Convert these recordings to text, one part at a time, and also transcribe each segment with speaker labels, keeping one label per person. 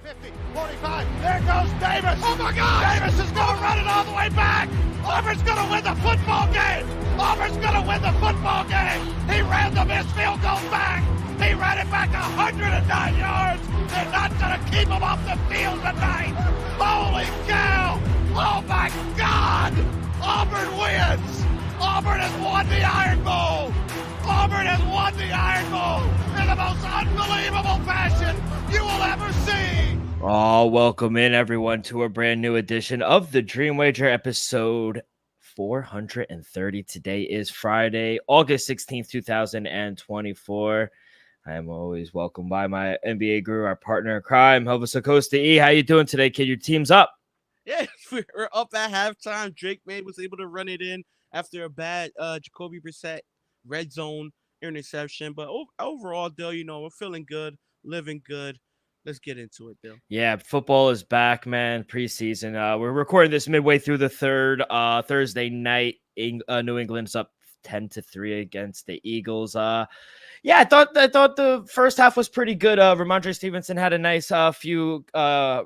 Speaker 1: 50, 45. There goes Davis. Oh, my God. Davis is going to run it all the way back. Auburn's going to win the football game. Auburn's going to win the football game. He ran the missed field goal back. He ran it back 109 yards. They're not going to keep him off the field tonight. Holy cow. Oh, my God. Auburn wins. Auburn has won the Iron Bowl. Auburn has won the Iron Bowl in the most unbelievable fashion you will ever see.
Speaker 2: Oh, welcome in everyone to a brand new edition of the Dream Wager, episode 430. Today is Friday, August 16th, 2024. I am always welcomed by my NBA guru, our partner in crime, Elvis Acosta E. How you doing today, kid? Your team's up.
Speaker 3: Yeah, we're up at halftime. Drake May was able to run it in after a bad Jacoby Brissett red zone interception. But overall, Dill, we're feeling good, living good. Let's get into it, Dill.
Speaker 2: Yeah, football is back, man. Preseason. We're recording this midway through the third. Thursday night, New England's up 10-3 against the Eagles. Yeah, I thought the first half was pretty good. Ramondre Stevenson had a nice few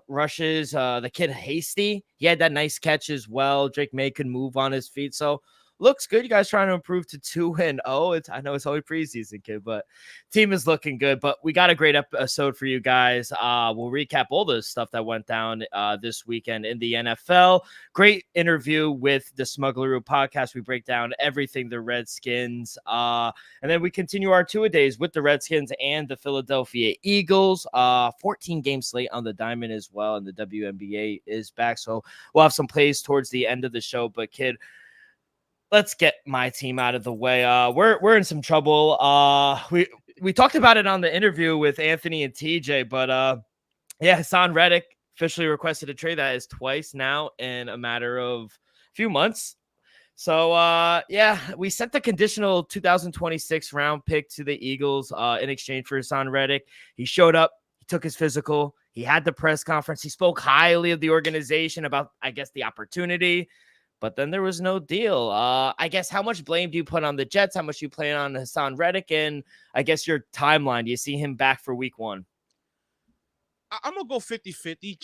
Speaker 2: rushes. The kid Hasty, he had that nice catch as well. Drake May could move on his feet, so looks good. You guys trying to improve to 2-0. I know it's only preseason, kid, but team is looking good. But we got a great episode for you guys. We'll recap all the stuff that went down this weekend in the NFL. Great interview with the Smuggleroo podcast. We break down everything the Redskins. And then we continue our two-a-days with the Redskins and the Philadelphia Eagles. 14-game slate on the diamond as well, and the WNBA is back. So we'll have some plays towards the end of the show. But, kid, let's get my team out of the way. We're in some trouble. We talked about it on the interview with Anthony and TJ, but yeah, Hassan Reddick officially requested a trade. That is twice now in a matter of a few months. So yeah, we sent the conditional 2026 round pick to the Eagles in exchange for Hassan Reddick. He showed up. He took his physical. He had the press conference. He spoke highly of the organization about, I guess, the opportunity. But then there was no deal. I guess how much blame do you put on the Jets? How much do you play on Hassan Reddick? And I guess your timeline, do you see him back for week one?
Speaker 3: I'm going to go 50-50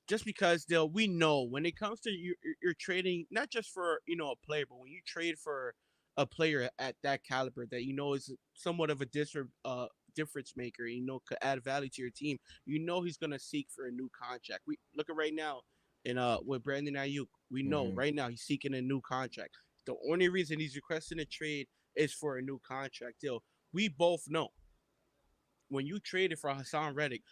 Speaker 3: just because, we know when it comes to you're trading, not just for, a player, but when you trade for a player at that caliber that is somewhat of a difference maker, could add value to your team, he's going to seek for a new contract. We look at right now. And with Brandon Ayuk, we know right now he's seeking a new contract. The only reason he's requesting a trade is for a new contract. We both know when you traded for Hassan Reddick,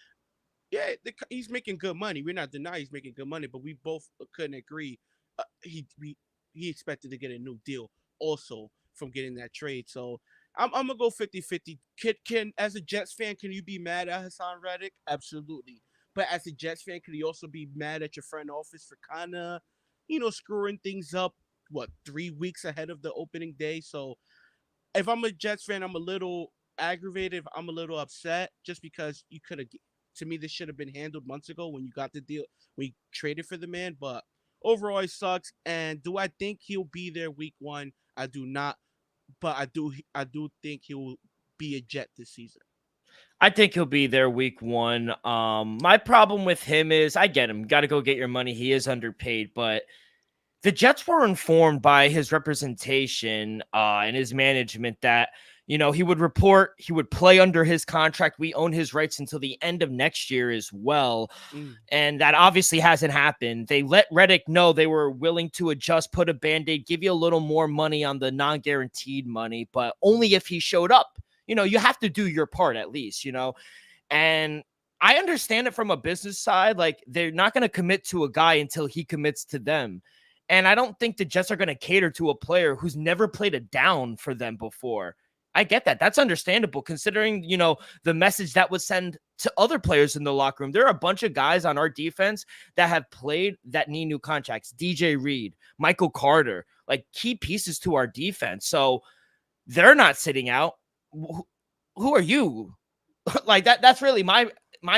Speaker 3: yeah, he's making good money. We're not denying he's making good money, but we both couldn't agree. He expected to get a new deal also from getting that trade. So I'm going to go 50-50. Can as a Jets fan, can you be mad at Hassan Reddick? Absolutely. But as a Jets fan, could you also be mad at your front office for kind of, screwing things up, 3 weeks ahead of the opening day? So if I'm a Jets fan, I'm a little aggravated. I'm a little upset just because you could have, to me, this should have been handled months ago when you got the deal, we traded for the man. But overall, it sucks. And do I think he'll be there week one? I do not. But I do think he'll be a Jet this season.
Speaker 2: I think he'll be there week one. My problem with him is I get him. Got to go get your money. He is underpaid, but the Jets were informed by his representation and his management that, he would report, he would play under his contract. We own his rights until the end of next year as well. And that obviously hasn't happened. They let Reddick know they were willing to adjust, put a Band-Aid, give you a little more money on the non-guaranteed money, but only if he showed up. You have to do your part at least, and I understand it from a business side. Like, they're not going to commit to a guy until he commits to them. And I don't think the Jets are going to cater to a player who's never played a down for them before. I get that. That's understandable considering, the message that would send to other players in the locker room. There are a bunch of guys on our defense that have played that need new contracts. DJ Reed, Michael Carter, like key pieces to our defense. So they're not sitting out. Who are you? Like that's really my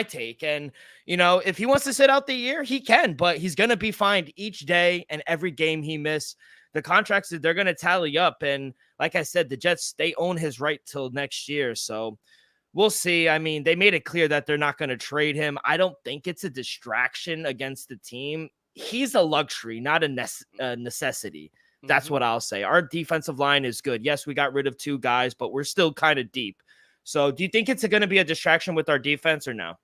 Speaker 2: take. And, if he wants to sit out the year, he can, but he's going to be fined each day and every game he missed. The contracts, they're going to tally up. And like I said, the Jets, they own his right till next year. So we'll see. I mean, they made it clear that they're not going to trade him. I don't think it's a distraction against the team. He's a luxury, not a necessity. That's what I'll say. Our defensive line is good. Yes, we got rid of 2 guys, but we're still kind of deep. So do you think it's going to be a distraction with our defense or no?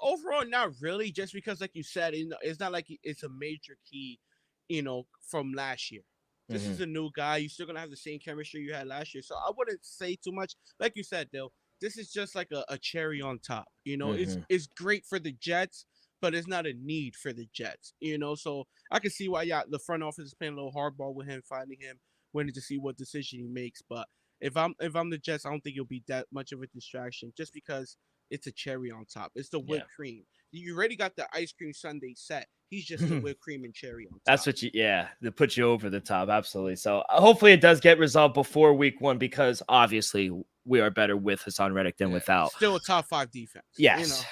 Speaker 3: Overall, not really. Just because, like you said, it's not like it's a major key, from last year. This is a new guy. You're still going to have the same chemistry you had last year. So I wouldn't say too much. Like you said, though, this is just like a cherry on top. It's great for the Jets, but it's not a need for the Jets. So I can see why the front office is playing a little hardball with him, finding him, waiting to see what decision he makes. But if I'm the Jets, I don't think it'll be that much of a distraction, just because it's a cherry on top. It's the whipped cream. You already got the ice cream sundae set. He's just the whipped cream and cherry on top.
Speaker 2: That's what to put you over the top. Absolutely. So hopefully it does get resolved before week 1, because obviously we are better with Hassan Reddick than without.
Speaker 3: Still a top 5 defense.
Speaker 2: Yes.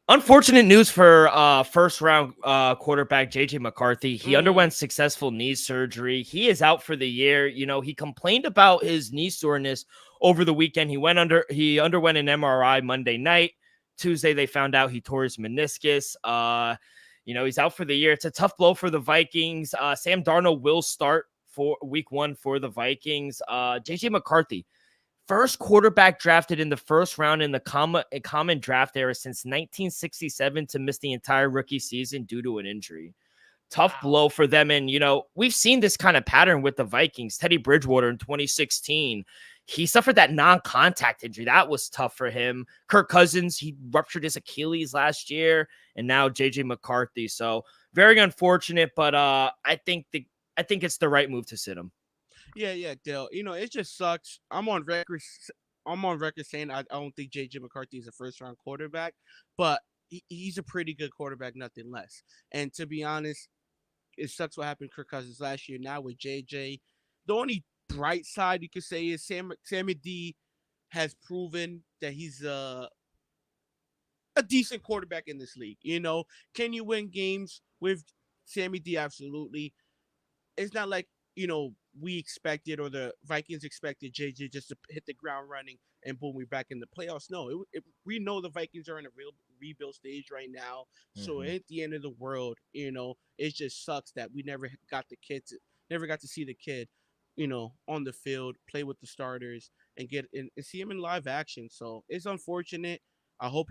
Speaker 2: Unfortunate news for first round quarterback JJ McCarthy. He underwent successful knee surgery. He is out for the year. He complained about his knee soreness over the weekend. He underwent an MRI Monday night. Tuesday they found out he tore his meniscus. He's out for the year. It's a tough blow for the Vikings. Sam Darnold will start for week 1 for the Vikings. JJ McCarthy, first quarterback drafted in the first round in the common draft era since 1967 to miss the entire rookie season due to an injury. Tough blow for them. And, we've seen this kind of pattern with the Vikings. Teddy Bridgewater in 2016, he suffered that non-contact injury. That was tough for him. Kirk Cousins, he ruptured his Achilles last year, and now JJ McCarthy. So very unfortunate, but I think it's the right move to sit him.
Speaker 3: Yeah, Dale. It just sucks. I'm on record saying I don't think JJ McCarthy is a first-round quarterback, but he's a pretty good quarterback, nothing less. And to be honest, it sucks what happened to Kirk Cousins last year. Now with JJ, the only bright side you could say is Sammy D has proven that he's a decent quarterback in this league. Can you win games with Sammy D? Absolutely. It's not like we expected, or the Vikings expected, JJ just to hit the ground running and boom, we're back in the playoffs. No, we know the Vikings are in a real rebuild stage right now. So at the end of the world, it just sucks that we never got to see the kid, on the field, play with the starters, and see him in live action. So it's unfortunate. I hope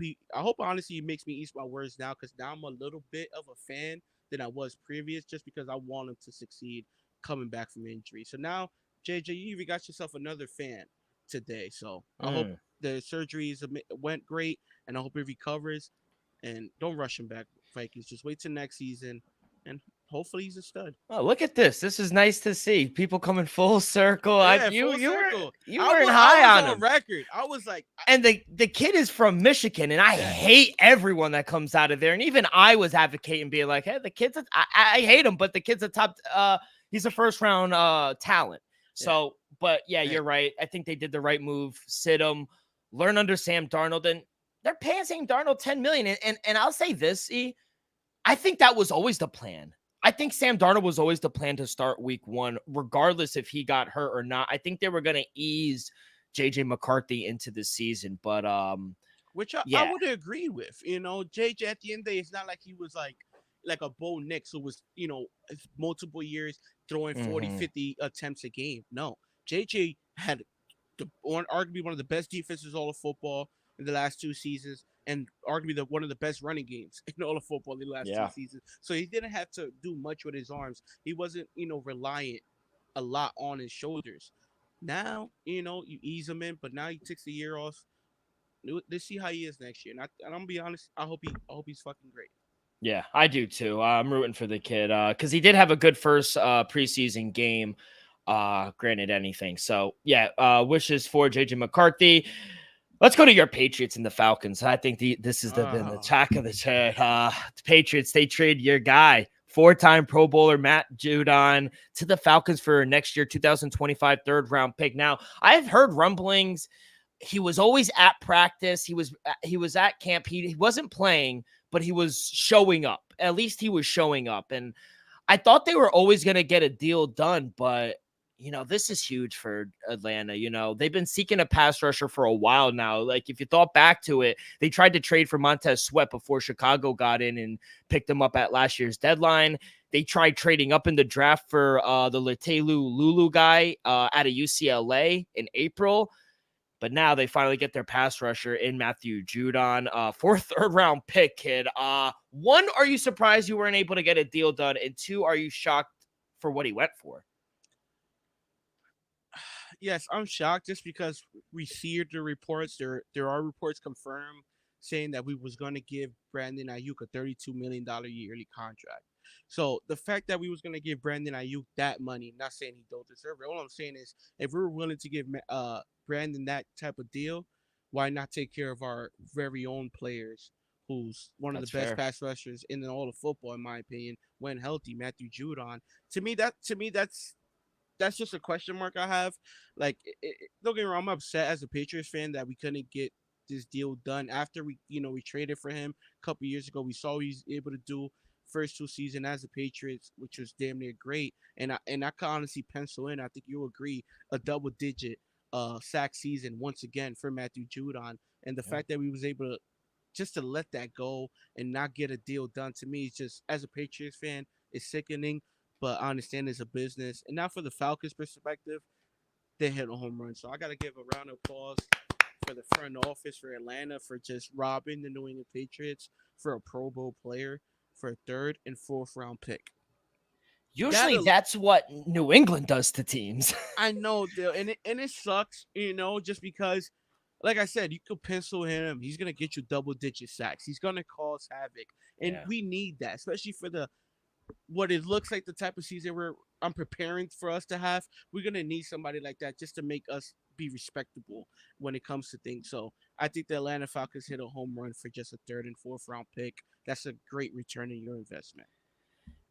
Speaker 3: honestly he makes me eat my words now, because now I'm a little bit of a fan than I was previous, just because I want him to succeed coming back from injury. So now, JJ, you even got yourself another fan today. So I hope the surgeries went great, and I hope he recovers. And don't rush him back, Vikings. Just wait till next season, and hopefully he's a stud.
Speaker 2: Oh, look at this. This is nice to see. People coming full circle.
Speaker 3: Yeah,
Speaker 2: You
Speaker 3: I
Speaker 2: weren't
Speaker 3: was
Speaker 2: high on him.
Speaker 3: record. I was like,
Speaker 2: and the kid is from Michigan, and I hate everyone that comes out of there. And even I was advocating, being like, hey, the kid's I hate him, but the kid's a top he's a first round talent. So, but you're right. I think they did the right move. Sit him, learn under Sam Darnold, and they're paying Sam Darnold $10 million. And I'll say this, I think that was always the plan. I think Sam Darnold was always the plan to start week 1, regardless if he got hurt or not. I think they were going to ease JJ McCarthy into the season, but
Speaker 3: which I would agree with. JJ at the end of the day, it's not like he was like a Bo Nix who was, multiple years throwing 40, 50 attempts a game. No, JJ had arguably one of the best defenses all of football in the last 2 seasons, and arguably one of the best running games in all of football in the last 2 seasons. So he didn't have to do much with his arms. He wasn't, reliant a lot on his shoulders. Now, you ease him in, but now he takes the year off. Let's see how he is next year. And I'm gonna be honest, I hope he's fucking great.
Speaker 2: Yeah, I do too. I'm rooting for the kid because he did have a good first preseason game. Granted anything. So wishes for JJ McCarthy. Let's go to your Patriots and the Falcons. I think this has been the talk of the chat. The Patriots, they trade your guy, 4-time Pro Bowler Matt Judon, to the Falcons for next year 2025 third-round pick. Now, I've heard rumblings. He was always at practice. He was at camp. He wasn't playing, but he was showing up. At least he was showing up. And I thought they were always going to get a deal done, but this is huge for Atlanta. They've been seeking a pass rusher for a while now. Like, if you thought back to it, they tried to trade for Montez Sweat before Chicago got in and picked him up at last year's deadline. They tried trading up in the draft for the Letelu Lulu guy out of UCLA in April. But now they finally get their pass rusher in Matthew Judon, 4th, 3rd round pick, kid. One, are you surprised you weren't able to get a deal done? And 2, are you shocked for what he went for?
Speaker 3: Yes, I'm shocked just because we see the reports. There are reports confirmed saying that we was going to give Brandon Ayuk a $32 million yearly contract. So the fact that we was going to give Brandon Ayuk that money, not saying he don't deserve it. All I'm saying is if we were willing to give Brandon that type of deal, why not take care of our very own players, who's one of
Speaker 2: That's
Speaker 3: the best
Speaker 2: fair.
Speaker 3: pass rushers in all of football, in my opinion, when healthy, Matthew Judon. To me, that's just a question mark I have. Like, don't get me wrong, I'm upset as a Patriots fan that we couldn't get this deal done after we traded for him a couple years ago. We saw what he's able to do first 2 seasons as a Patriots, which was damn near great. And I can honestly pencil in, I think you'll agree, a double-digit sack season once again for Matthew Judon. And the fact that we was able to just to let that go and not get a deal done, to me, it's just, as a Patriots fan, it's sickening. But I understand it's a business. And now for the Falcons' perspective, they hit a home run. So I got to give a round of applause for the front office for Atlanta for just robbing the New England Patriots for a Pro Bowl player for a 3rd and 4th round pick.
Speaker 2: Usually that's what New England does to teams.
Speaker 3: I know, and it sucks, just because, like I said, you could pencil him. He's going to get you double-digit sacks. He's going to cause havoc. And we need that, especially for what it looks like the type of season where I'm preparing for us to have. We're going to need somebody like that just to make us be respectable when it comes to things. So I think the Atlanta Falcons hit a home run for just a 3rd and 4th round pick. That's a great return on your investment.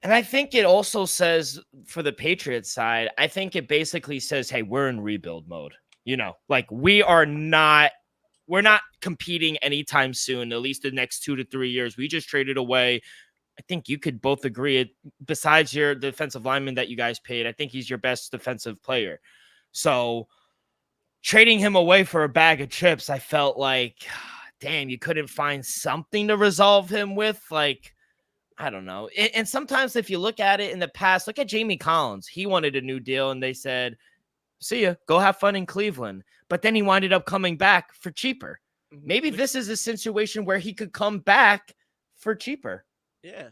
Speaker 2: And I think it also says, for the Patriots side, I think it basically says, hey, we're in rebuild mode. Like, we're not competing anytime soon, at least the next 2 to 3 years. We just traded away, I think you could both agree, besides your defensive lineman that you guys paid, I think he's your best defensive player. So trading him away for a bag of chips, I felt like, damn, you couldn't find something to resolve him with. Like, I don't know. And sometimes if you look at it in the past, look at Jamie Collins. He wanted a new deal and they said, see ya, go have fun in Cleveland. But then he winded up coming back for cheaper. Maybe this is a situation where he could come back for cheaper.
Speaker 3: Yeah,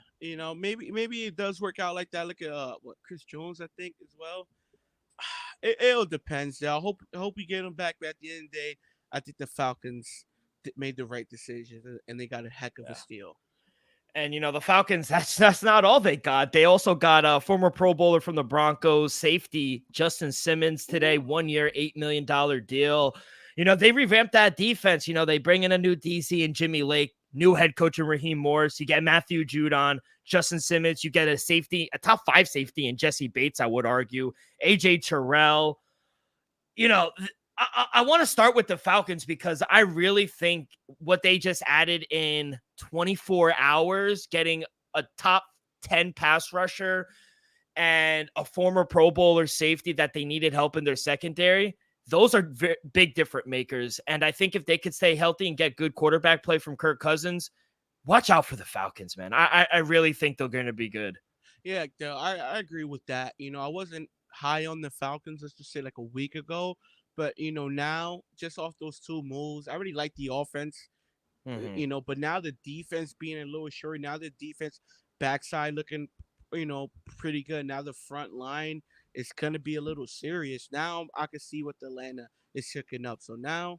Speaker 3: maybe it does work out like that. Look at Chris Jones, I think, as well. It'll depend. I hope we get him back. But at the end of the day, I think the Falcons made the right decision and they got a heck of a steal.
Speaker 2: And the Falcons, that's not all they got. They also got a former Pro Bowler from the Broncos, safety Justin Simmons today, 1 year, $8 million deal. They revamped that defense. They bring in a new DC and Jimmy Lake, new head coach in Raheem Morris. You get Matthew Judon, Justin Simmons. You get a top 5 safety in Jesse Bates, I would argue. AJ Terrell. I want to start with the Falcons because I really think what they just added in 24 hours, getting a top 10 pass rusher and a former Pro Bowler safety that they needed help in their secondary, those are big difference makers. And I think if they could stay healthy and get good quarterback play from Kirk Cousins, watch out for the Falcons, man. I really think they're going to be good.
Speaker 3: Yeah, I agree with that. I wasn't high on the Falcons, let's just say like a week ago. But, now, just off those 2 moves, I really like the offense, but now the defense being a little short, now the defense backside looking, pretty good. Now the front line is going to be a little serious. Now I can see what the Atlanta is hooking up. So now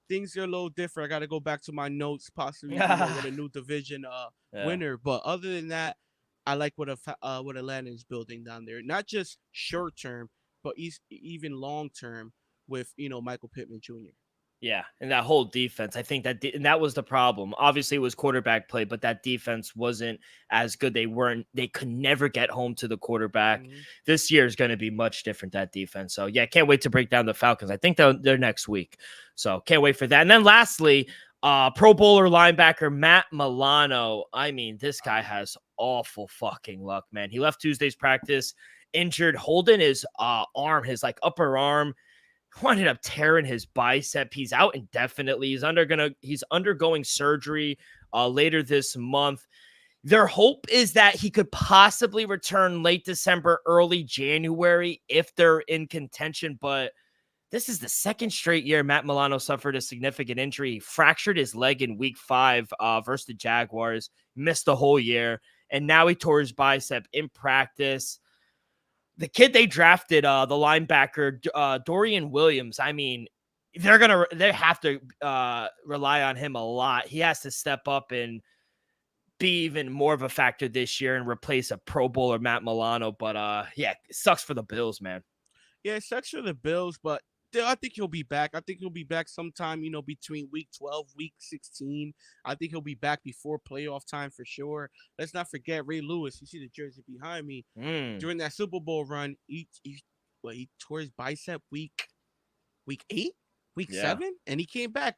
Speaker 3: things are a little different. I got to go back to my notes, possibly with a new division winner. But other than that, I like what Atlanta is building down there. Not just short term, but even long term. With Michael Pittman Jr.
Speaker 2: Yeah, and that whole defense, I think and that was the problem. Obviously, it was quarterback play, but that defense wasn't as good. They could never get home to the quarterback. This year is going to be much different, that defense. So yeah, can't wait to break down the Falcons. I think they're next week, so can't wait for that. And then lastly, Pro Bowler linebacker Matt Milano. I mean, this guy has awful fucking luck, man. He left Tuesday's practice injured, holding his arm, his like upper arm. Ended up tearing his bicep. He's out indefinitely. He's undergoing surgery later this month. Their hope is that he could possibly return late December, early January if they're in contention. But this is the second straight year Matt Milano suffered a significant injury. He fractured his leg in week 5 versus the Jaguars, missed the whole year, and now he tore his bicep in practice. The kid they drafted, the linebacker, Dorian Williams, I mean, they have to rely on him a lot. He has to step up and be even more of a factor this year and replace a Pro Bowler Matt Milano. But yeah, it sucks for the Bills, man.
Speaker 3: Yeah, it sucks for the Bills, but I think he'll be back. I think he'll be back sometime, between week 12, week 16. I think he'll be back before playoff time for sure. Let's not forget Ray Lewis. You see the jersey behind me. During that Super Bowl run, he tore his bicep week 8, week 7, and he came back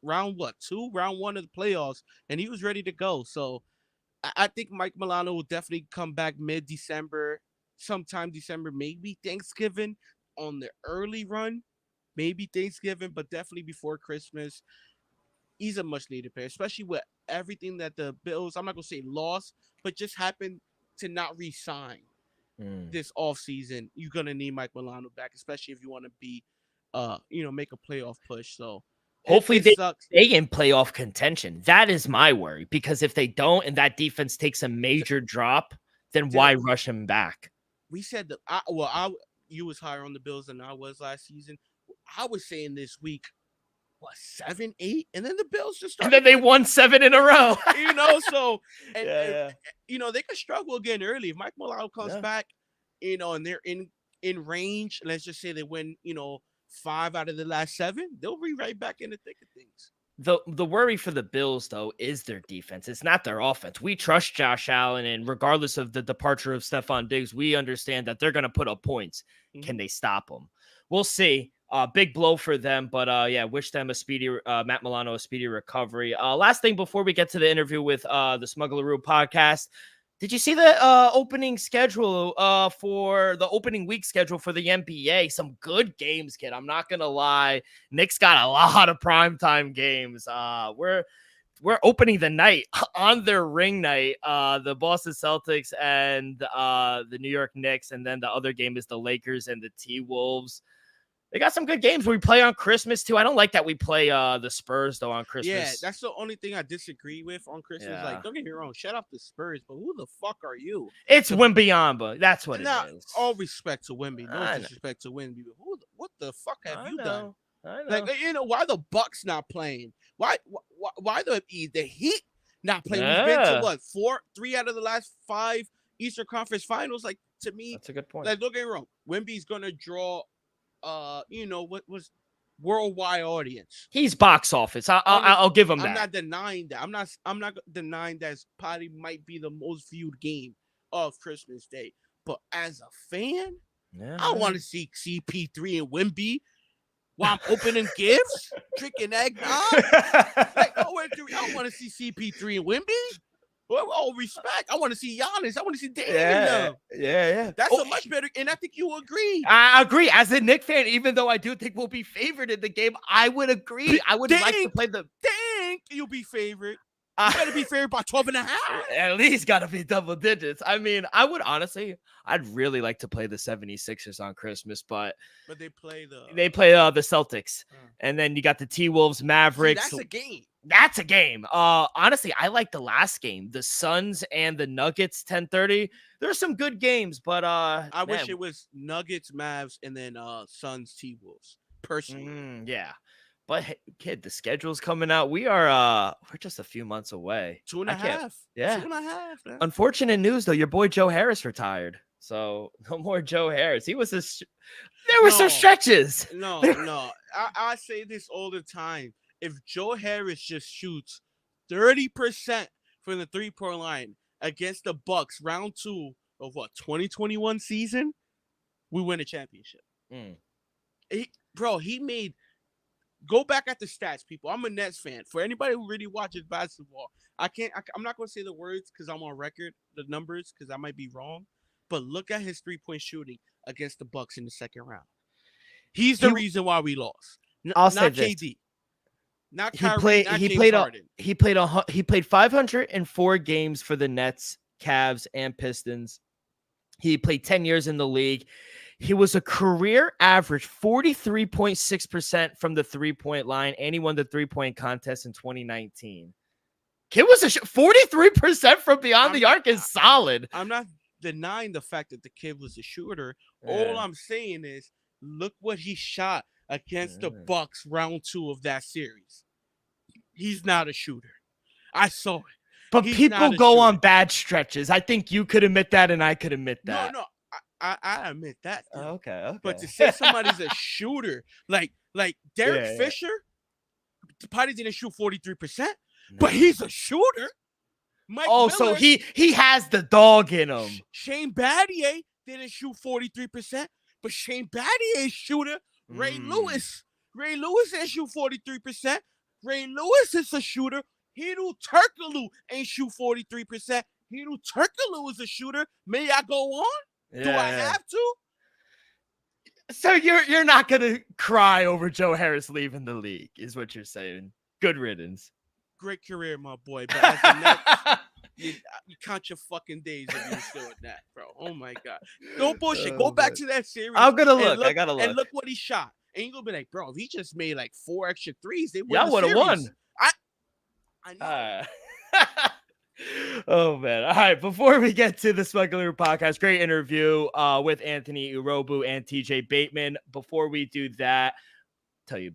Speaker 3: round 2, round 1 of the playoffs, and he was ready to go. So I think Mike Milano will definitely come back mid-December, sometime December, maybe Thanksgiving on the early run. Maybe Thanksgiving, but definitely before Christmas. He's a much-needed player, especially with everything that the Bills, I'm not going to say lost, but just happened to not re-sign this offseason. You're going to need Mike Milano back, especially if you want to be, make a playoff push. So
Speaker 2: hopefully
Speaker 3: it
Speaker 2: they
Speaker 3: sucks.
Speaker 2: stay in playoff contention. That is my worry, because if they don't and that defense takes a major drop, then why rush him back?
Speaker 3: We said that you was higher on the Bills than I was last season. I was saying this week, 7, 8, and then the Bills just started.
Speaker 2: And then they won 7 in a row.
Speaker 3: So they could struggle again early if Mike Milano comes back, and they're in range. Let's just say they win, 5 out of the last 7. They'll be right back in the thick of things.
Speaker 2: The worry for the Bills, though, is their defense. It's not their offense. We trust Josh Allen, and regardless of the departure of Stephon Diggs, we understand that they're going to put up points. Can they stop them? We'll see. Big blow for them, but wish them a speedy Matt Milano a speedy recovery. Last thing before we get to the interview with the Smuggleroo podcast. Did you see the opening schedule for the opening week schedule for the NBA? Some good games, kid. I'm not gonna lie. Knicks got a lot of primetime games. We're opening the night on their ring night. The Boston Celtics and the New York Knicks, and then the other game is the Lakers and the T-Wolves. They got some good games. We play on Christmas, too. I don't like that we play the Spurs, though, on Christmas.
Speaker 3: Yeah, that's the only thing I disagree with on Christmas. Yeah. Like, don't get me wrong. Shut up the Spurs, but who the fuck are you?
Speaker 2: It's Wembyamba. That's what it is.
Speaker 3: All respect to Wemby. No disrespect to Wemby. What the fuck have you done?
Speaker 2: I know.
Speaker 3: Like, why the Bucks not playing? Why the Heat not playing? We've been to, 3 out of the last 5 Eastern Conference Finals? Like, to me.
Speaker 2: That's a good point.
Speaker 3: Like, don't get me wrong. Wemby's going to draw what was worldwide audience.
Speaker 2: He's box office. I'll give him that.
Speaker 3: I'm not denying that. I'm not denying that probably might be the most viewed game of Christmas Day. But as a fan, I want to see CP3 and Wemby while I'm opening gifts, drinking eggnog. I want to see CP3 and Wemby. With all respect, I want to see Giannis. I want to see Dame.
Speaker 2: Yeah.
Speaker 3: That's a much better, and I think you agree.
Speaker 2: I agree. As a Knicks fan, even though I do think we'll be favored in the game, I would agree. I would like to play the.
Speaker 3: Think you'll be favored. You got to be favored by 12.5.
Speaker 2: At least got to be double digits. I mean, I'd really like to play the 76ers on Christmas, but
Speaker 3: they play the
Speaker 2: Celtics, and then you got the T-Wolves, Mavericks.
Speaker 3: See, that's a game.
Speaker 2: That's a game. Honestly, I like the last game, the Suns and the Nuggets, 10:30. There's some good games, but
Speaker 3: I wish it was Nuggets, Mavs, and then Suns, T-Wolves. Personally,
Speaker 2: yeah. But hey, kid, the schedule's coming out. We're just a few months away.
Speaker 3: 2.5. Yeah, 2.5. Man.
Speaker 2: Unfortunate news though. Your boy Joe Harris retired, so no more Joe Harris. There were some stretches.
Speaker 3: No. I say this all the time. If Joe Harris just shoots 30% from the 3-point line against the Bucks, round 2 of 2021 season, we win a championship. He made. Go back at the stats, people. I'm a Nets fan. For anybody who really watches basketball, I'm not going to say the words because I'm on record, the numbers, because I might be wrong. but look at his 3-point shooting against the Bucks in the second round. He's the reason why we lost.
Speaker 2: I'll say
Speaker 3: Not
Speaker 2: this.
Speaker 3: KD. Not Kyrie, not James Harden.
Speaker 2: He played 504 games for the Nets, Cavs, and Pistons. He played 10 years in the league. He was a career average 43.6% from the 3-point line, and he won the 3-point contest in 2019. Kid was 43% from beyond the arc is solid.
Speaker 3: I'm not denying the fact that the kid was a shooter. All I'm saying is, look what he shot against the Bucks round 2 of that series. He's not a shooter. I saw it.
Speaker 2: But people go on bad stretches. I think you could admit that, and I could admit that.
Speaker 3: No, I admit that.
Speaker 2: Okay.
Speaker 3: But to say somebody's a shooter, like Derek Fisher, probably didn't shoot 43%, but he's a shooter. Mike Miller,
Speaker 2: so he has the dog in him.
Speaker 3: Shane Battier didn't shoot 43%, but Shane Battier's shooter. Ray Lewis didn't shoot 43%. Ray Lewis is a shooter. Hedo Turkoglu ain't shoot 43%. Hedo Turkoglu is a shooter. May I go on? Do I have to?
Speaker 2: So you're not gonna cry over Joe Harris leaving the league, is what you're saying. Good riddance.
Speaker 3: Great career, my boy. But as the Nets, you count your fucking days if you're still at that, bro. Oh my God. Don't bullshit. Go back to that series.
Speaker 2: I'm gonna look. I gotta look.
Speaker 3: And look what he shot. And you're gonna be like, bro, if he just made like 4 extra threes, they
Speaker 2: would have won.
Speaker 3: I know.
Speaker 2: Oh man. All right. Before we get to the Smuggler Podcast, great interview with Anthony Urobu and TJ Bateman. Before we do that, tell you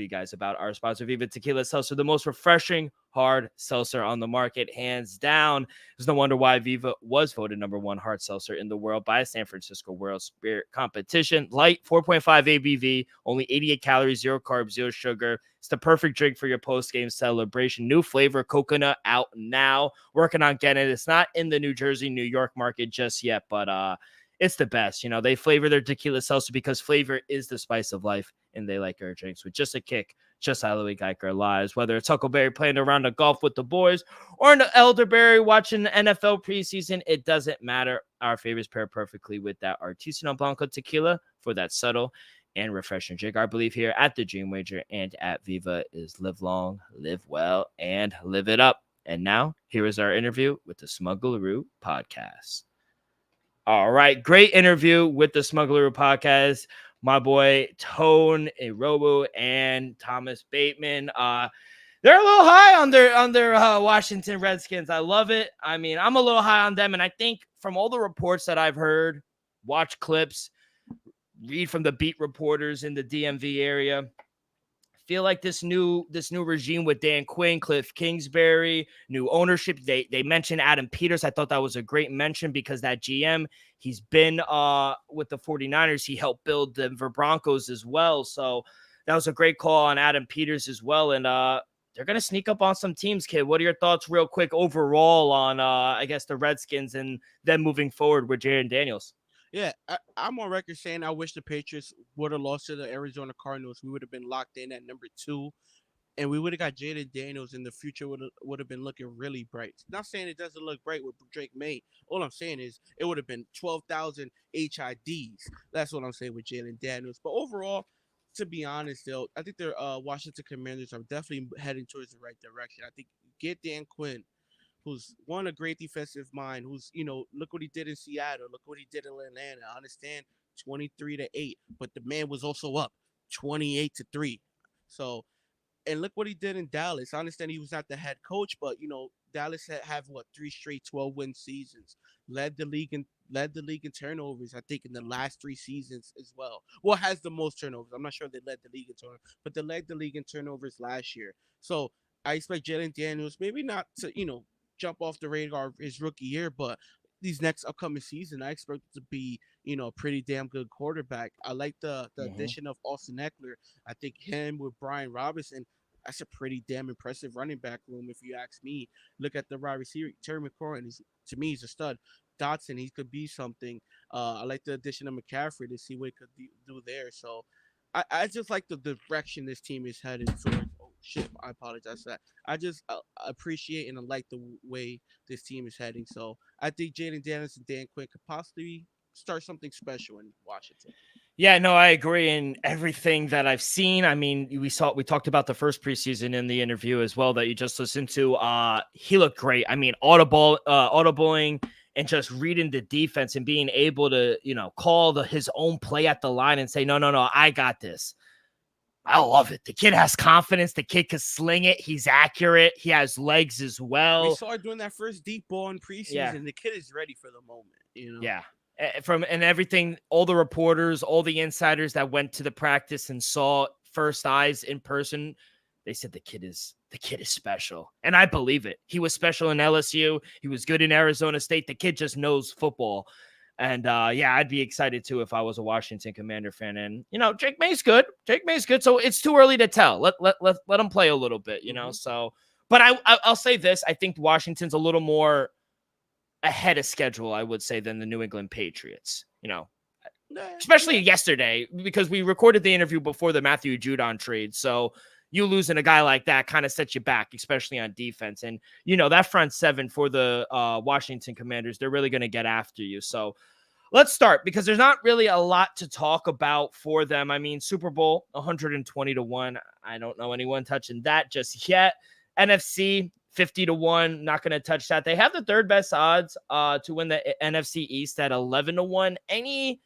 Speaker 2: guys about our sponsor, Viva Tequila Seltzer, the most refreshing hard seltzer on the market, hands down. There's no wonder why Viva was voted #1 hard seltzer in the world by a San Francisco World Spirit competition. Light, 4.5 ABV, only 88 calories, 0 carbs, 0 sugar. It's the perfect drink for your post-game celebration. New flavor, coconut, out now. Working on getting it. It's not in the New Jersey, New York market just yet, but it's the best. You know, they flavor their tequila seltzer because flavor is the spice of life, and they like our drinks with just a kick, just how we like our lives. Whether it's Huckleberry playing around the golf with the boys or an elderberry watching the NFL preseason, it doesn't matter. Our favorites pair perfectly with that Artisanal Blanco tequila for that subtle and refreshing drink. Our belief here at the Dream Wager and at Viva is live long, live well, and live it up. And now, here is our interview with the Smuggleroo Podcast. All right, great interview with the Smuggleroo Podcast. My boy Tone Urobu and Thomas Bateman. They're a little high on their Washington Redskins. I love it. I mean, I'm a little high on them, and I think from all the reports that I've heard, watch clips, read from the beat reporters in the DMV area, feel like this new regime with Dan Quinn, Cliff Kingsbury, new ownership. They mentioned Adam Peters. I thought that was a great mention because that GM, he's been with the 49ers. He helped build the Denver Broncos as well. So that was a great call on Adam Peters as well. And they're going to sneak up on some teams, kid. What are your thoughts real quick overall on, I guess, the Redskins and them moving forward with Jaden Daniels?
Speaker 3: Yeah, I'm on record saying I wish the Patriots would have lost to the Arizona Cardinals. We would have been locked in at number 2, and we would have got Jaden Daniels, and the future would have been looking really bright. Not saying it doesn't look bright with Drake May. All I'm saying is it would have been 12,000 HIDs. That's what I'm saying with Jaden Daniels. But overall, to be honest, though, I think the Washington Commanders are definitely heading towards the right direction. I think get Dan Quinn, who's a great defensive mind, who's, look what he did in Seattle, look what he did in Atlanta. I understand 23-8, but the man was also up 28-3. So, and look what he did in Dallas. I understand he was not the head coach, but Dallas have 3 straight 12-win seasons. Led the league in turnovers, I think, in the last 3 seasons as well. Well, has the most turnovers. I'm not sure they led the league in turnovers, but they led the league in turnovers last year. So I expect Jaden Daniels maybe not to, jump off the radar his rookie year, but these next upcoming season, I expect to be, a pretty damn good quarterback. I like the addition of Austin Eckler. I think him with Brian Robinson, that's a pretty damn impressive running back room, if you ask me. Look at the wide receiver, Terry McLaurin. To me, he's a stud. Dotson, he could be something. I like the addition of McCaffrey to see what he could do there. So I just like the direction this team is headed towards. shit. I apologize for that. I just appreciate and I like the way this team is heading. So I think Jaden Daniels and Dan Quinn could possibly start something special in Washington.
Speaker 2: Yeah, no, I agree in everything that I've seen. I mean, we talked about the first preseason in the interview as well that you just listened to. He looked great. I mean, audibling and just reading the defense and being able to, call his own play at the line and say, no, I got this. I love it. The kid has confidence. The kid can sling it. He's accurate. He has legs as well.
Speaker 3: We saw doing that first deep ball in preseason. Yeah. The kid is ready for the moment,
Speaker 2: Yeah. And everything, all the reporters, all the insiders that went to the practice and saw first eyes in person, they said the kid is special. And I believe it. He was special in LSU. He was good in Arizona State. The kid just knows football. And I'd be excited too if I was a Washington Commander fan. And Drake May's good. So it's too early to tell. Let him play a little bit, know. So, but I'll say this: I think Washington's a little more ahead of schedule, I would say, than the New England Patriots. Especially yesterday, because we recorded the interview before the Matthew Judon trade. So you losing a guy like that kind of sets you back, especially on defense. And, that front seven for the Washington Commanders, they're really going to get after you. So let's start, because there's not really a lot to talk about for them. I mean, Super Bowl 120-1. I don't know anyone touching that just yet. NFC 50-1. Not going to touch that. They have the third best odds to win the NFC East at 11-1. Any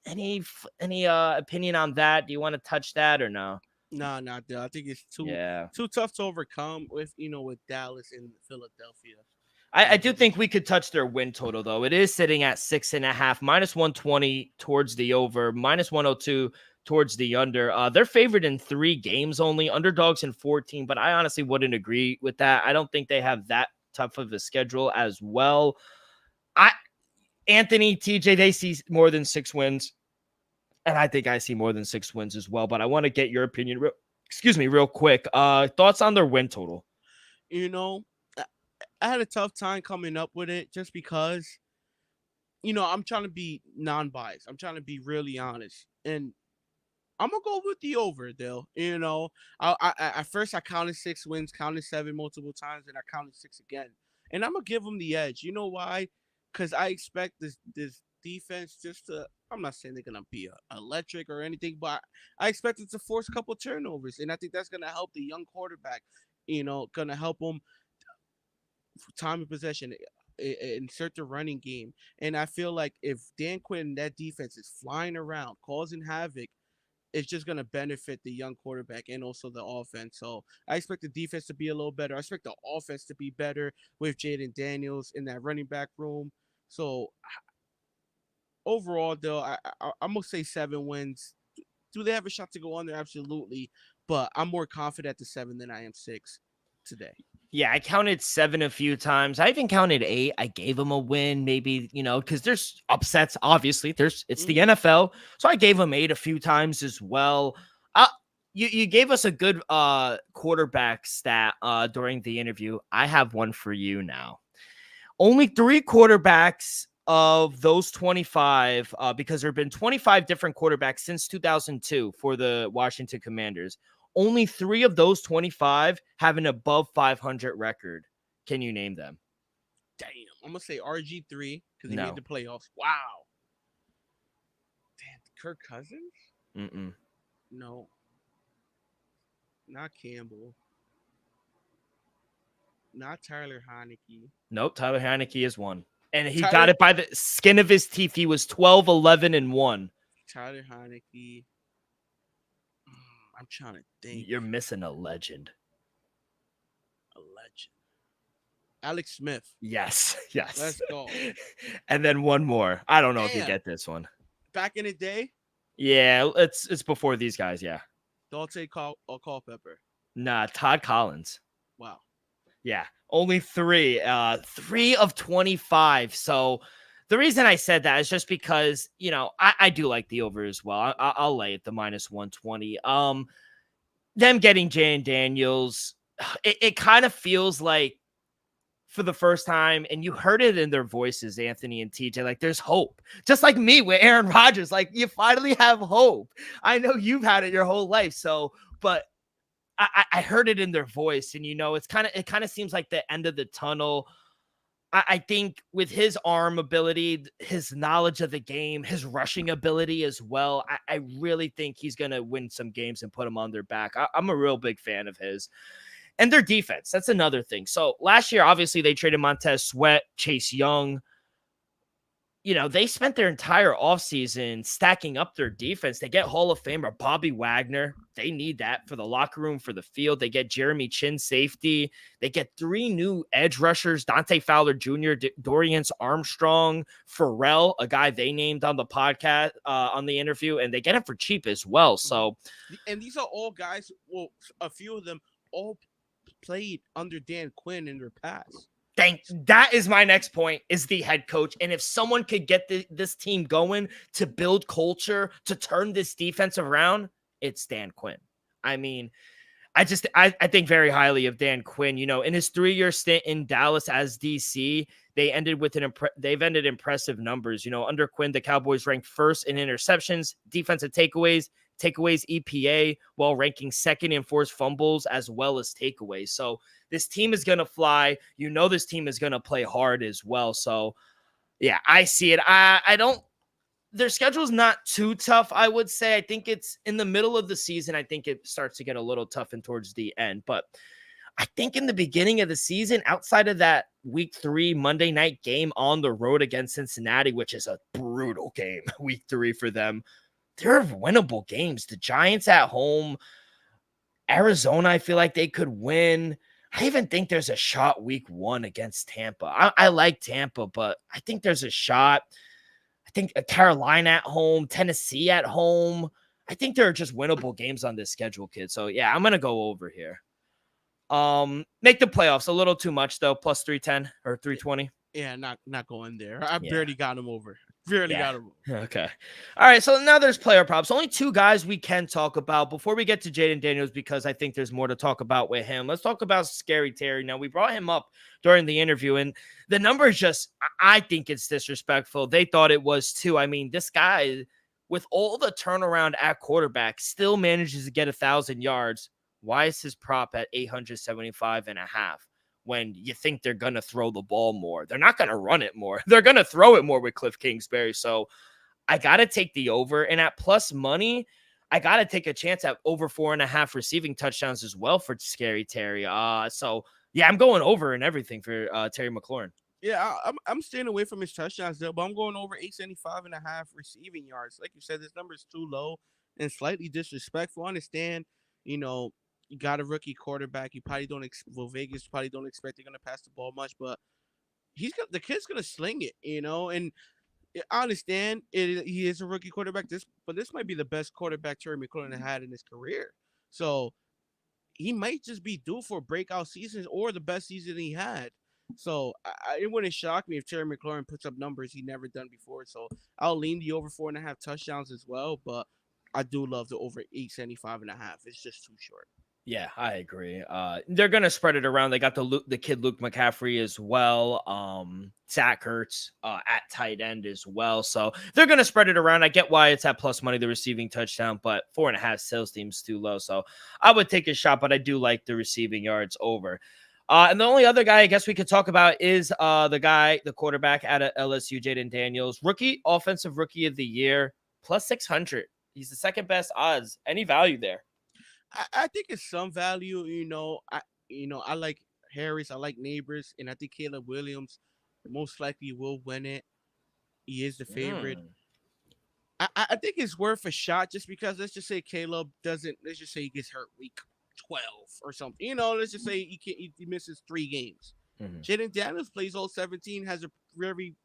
Speaker 2: opinion on that? Do you want to touch that or no?
Speaker 3: No, not that. I think it's too tough to overcome with Dallas and Philadelphia.
Speaker 2: I do think we could touch their win total, though. It is sitting at 6.5, minus 120 towards the over, minus 102 towards the under. They're favored in 3 games only, underdogs in 14, but I honestly wouldn't agree with that. I don't think they have that tough of a schedule as well. Anthony, TJ, they see more than 6 wins, and I think I see more than 6 wins as well, but I want to get your opinion real quick. Thoughts on their win total?
Speaker 3: I had a tough time coming up with it just because, I'm trying to be non-biased. I'm trying to be really honest. And I'm going to go with the over, though. At first I counted 6 wins, counted 7 multiple times, and I counted 6 again. And I'm going to give them the edge. You know why? Because I expect this defense I'm not saying they're going to be electric or anything, but I expect it to force a couple of turnovers. And I think that's going to help the young quarterback, going to help them time of possession, insert the running game. And I feel like if Dan Quinn and that defense is flying around, causing havoc, it's just going to benefit the young quarterback and also the offense. So I expect the defense to be a little better. I expect the offense to be better with Jaden Daniels in that running back room. So overall, though, I'm going to say 7 wins. Do they have a shot to go under? Absolutely. But I'm more confident at the 7 than I am 6 today.
Speaker 2: Yeah, I counted 7 a few times. I even counted 8. I gave them a win, maybe, because there's upsets. Obviously, it's the NFL, so I gave them 8 a few times as well. You gave us a good quarterback stat during the interview. I have one for you now. Only 3 quarterbacks of those 25, because there have been 25 different quarterbacks since 2002 for the Washington Commanders. Only 3 of those 25 have an above 500 record. Can you name them?
Speaker 3: Damn. I'm going to say RG3 because he made the playoffs. Wow. Damn. Kirk Cousins?
Speaker 2: Mm-mm.
Speaker 3: No. Not Campbell. Not Tyler Heineke.
Speaker 2: Nope. Tyler Heineke is 1. And he got it by the skin of his teeth. He was 12, 11, and 1.
Speaker 3: Tyler Heineke. I'm trying to think.
Speaker 2: You're missing a legend.
Speaker 3: A legend. Alex Smith.
Speaker 2: Yes.
Speaker 3: Let's go.
Speaker 2: And then one more. I don't know if you get this one.
Speaker 3: Back in the day?
Speaker 2: Yeah, it's before these guys, yeah.
Speaker 3: Dante Culpepper.
Speaker 2: Nah, Todd Collins.
Speaker 3: Wow.
Speaker 2: Yeah, only 3. 3 of 25. So the reason I said that is just because, I do like the over as well. I'll lay it the minus 120. Them getting Jaden Daniels, it kind of feels like for the first time, and you heard it in their voices, Anthony and TJ, like there's hope. Just like me with Aaron Rodgers, like you finally have hope. I know you've had it your whole life. So, but I heard it in their voice, and it kind of seems like the end of the tunnel. I think with his arm ability, his knowledge of the game, his rushing ability as well, I really think he's going to win some games and put them on their back. I'm a real big fan of his. And their defense, that's another thing. So last year, obviously, they traded Montez Sweat, Chase Young. They spent their entire offseason stacking up their defense. They get Hall of Famer Bobby Wagner. They need that for the locker room, for the field. They get Jeremy Chin, safety. They get 3 new edge rushers, Dante Fowler Jr., Dorian Armstrong, Pharrell, a guy they named on the podcast, on the interview, and they get him for cheap as well. So,
Speaker 3: and these are all guys, well, a few of them all played under Dan Quinn in their past.
Speaker 2: That is my next point, is the head coach. And if someone could get this team going to build culture, to turn this defense around, it's Dan Quinn. I mean, I think very highly of Dan Quinn. In his 3-year stint in Dallas as DC, they've ended impressive numbers. Under Quinn, the Cowboys ranked first in interceptions, defensive takeaways EPA, while ranking second in forced fumbles as well as takeaways. So this team is going to fly. This team is going to play hard as well. So yeah, I see it. Their schedule is not too tough, I would say. I think it's in the middle of the season. I think it starts to get a little tough and towards the end. But I think in the beginning of the season, outside of that week 3 Monday night game on the road against Cincinnati, which is a brutal game, week 3 for them, they're winnable games. The Giants at home, Arizona, I feel like they could win. I even think there's a shot week 1 against Tampa. I like Tampa, but I think there's a shot. I think Carolina at home, Tennessee at home. I think there are just winnable games on this schedule, kid. So yeah, I'm gonna go over here. Make the playoffs. A little too much though. Plus 310 or 320.
Speaker 3: Yeah, not going there. I barely got him over. Got him.
Speaker 2: Okay. All right. So now there's player props. Only 2 guys we can talk about before we get to Jaden Daniels, because I think there's more to talk about with him. Let's talk about Scary Terry. Now, we brought him up during the interview, and the number is just, I think it's disrespectful. They thought it was too. I mean, this guy, with all the turnaround at quarterback, still manages to get 1,000 yards. Why is his prop at 875.5? When you think they're going to throw the ball more? They're not going to run it more. They're going to throw it more with Cliff Kingsbury. So I got to take the over. And at plus money, I got to take a chance at over 4.5 receiving touchdowns as well for Scary Terry. So yeah, I'm going over and everything for Terry McLaurin.
Speaker 3: Yeah, I'm staying away from his touchdowns though, but I'm going over 875.5 receiving yards. Like you said, this number is too low and slightly disrespectful. I understand, you got a rookie quarterback. You probably don't. Vegas probably don't expect they're gonna pass the ball much, but the kid's gonna sling it, And I understand he is a rookie quarterback. But this might be the best quarterback Terry McLaurin had in his career. So he might just be due for breakout seasons or the best season he had. So it wouldn't shock me if Terry McLaurin puts up numbers he never done before. So I'll lean the over 4.5 touchdowns as well. But I do love the over 875.5. It's just too short.
Speaker 2: Yeah, I agree. They're gonna spread it around. They got the kid Luke McCaffrey as well. Zach Ertz at tight end as well. So they're gonna spread it around. I get why it's at plus money, the receiving touchdown, but 4.5 sales team's too low. So I would take a shot, but I do like the receiving yards over. And the only other guy I guess we could talk about is the quarterback out of LSU, Jaden Daniels, offensive rookie of the year, plus 600. He's the second best odds. Any value there?
Speaker 3: I think it's some value. I like Harris. I like Neighbors, and I think Caleb Williams most likely will win it. He is the favorite. I think it's worth a shot just because let's just say Caleb doesn't. Let's just say he gets hurt week 12 or something. Let's just say he misses 3 games. Jaden Daniels plays all 17, has a very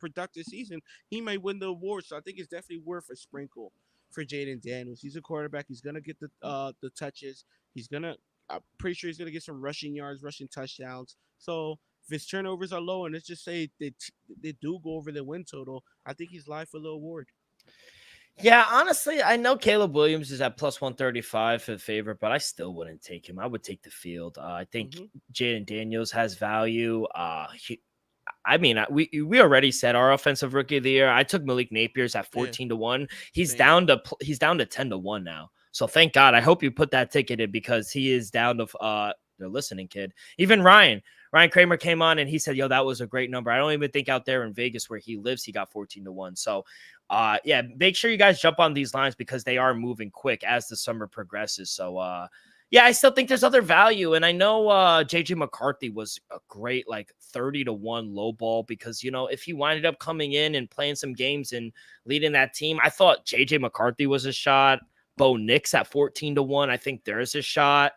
Speaker 3: productive season. He might win the award, so I think it's definitely worth a sprinkle for Jaden Daniels. He's a quarterback. He's gonna get the touches. I'm pretty sure he's gonna get some rushing yards, rushing touchdowns. So if his turnovers are low, and let's just say they do go over the win total, I think he's live for the award.
Speaker 2: Yeah, honestly, I know Caleb Williams is at plus 135 for the favorite, but I still wouldn't take him. I would take the field. I think Jaden Daniels has value. We already said our offensive rookie of the year. I took Malik Napier's at 14-1. He's down to 10-1 now. So thank God. I hope you put that ticket in because he is down to they're listening, kid. Even Ryan Kramer came on and he said, yo, that was a great number. I don't even think out there in Vegas where he lives, he got 14-1. So yeah, make sure you guys jump on these lines because they are moving quick as the summer progresses. So yeah, I still think there's other value. And I know JJ McCarthy was a great 30-1 low ball because, if he winded up coming in and playing some games and leading that team, I thought JJ McCarthy was a shot. Bo Nix at 14-1. I think there's a shot.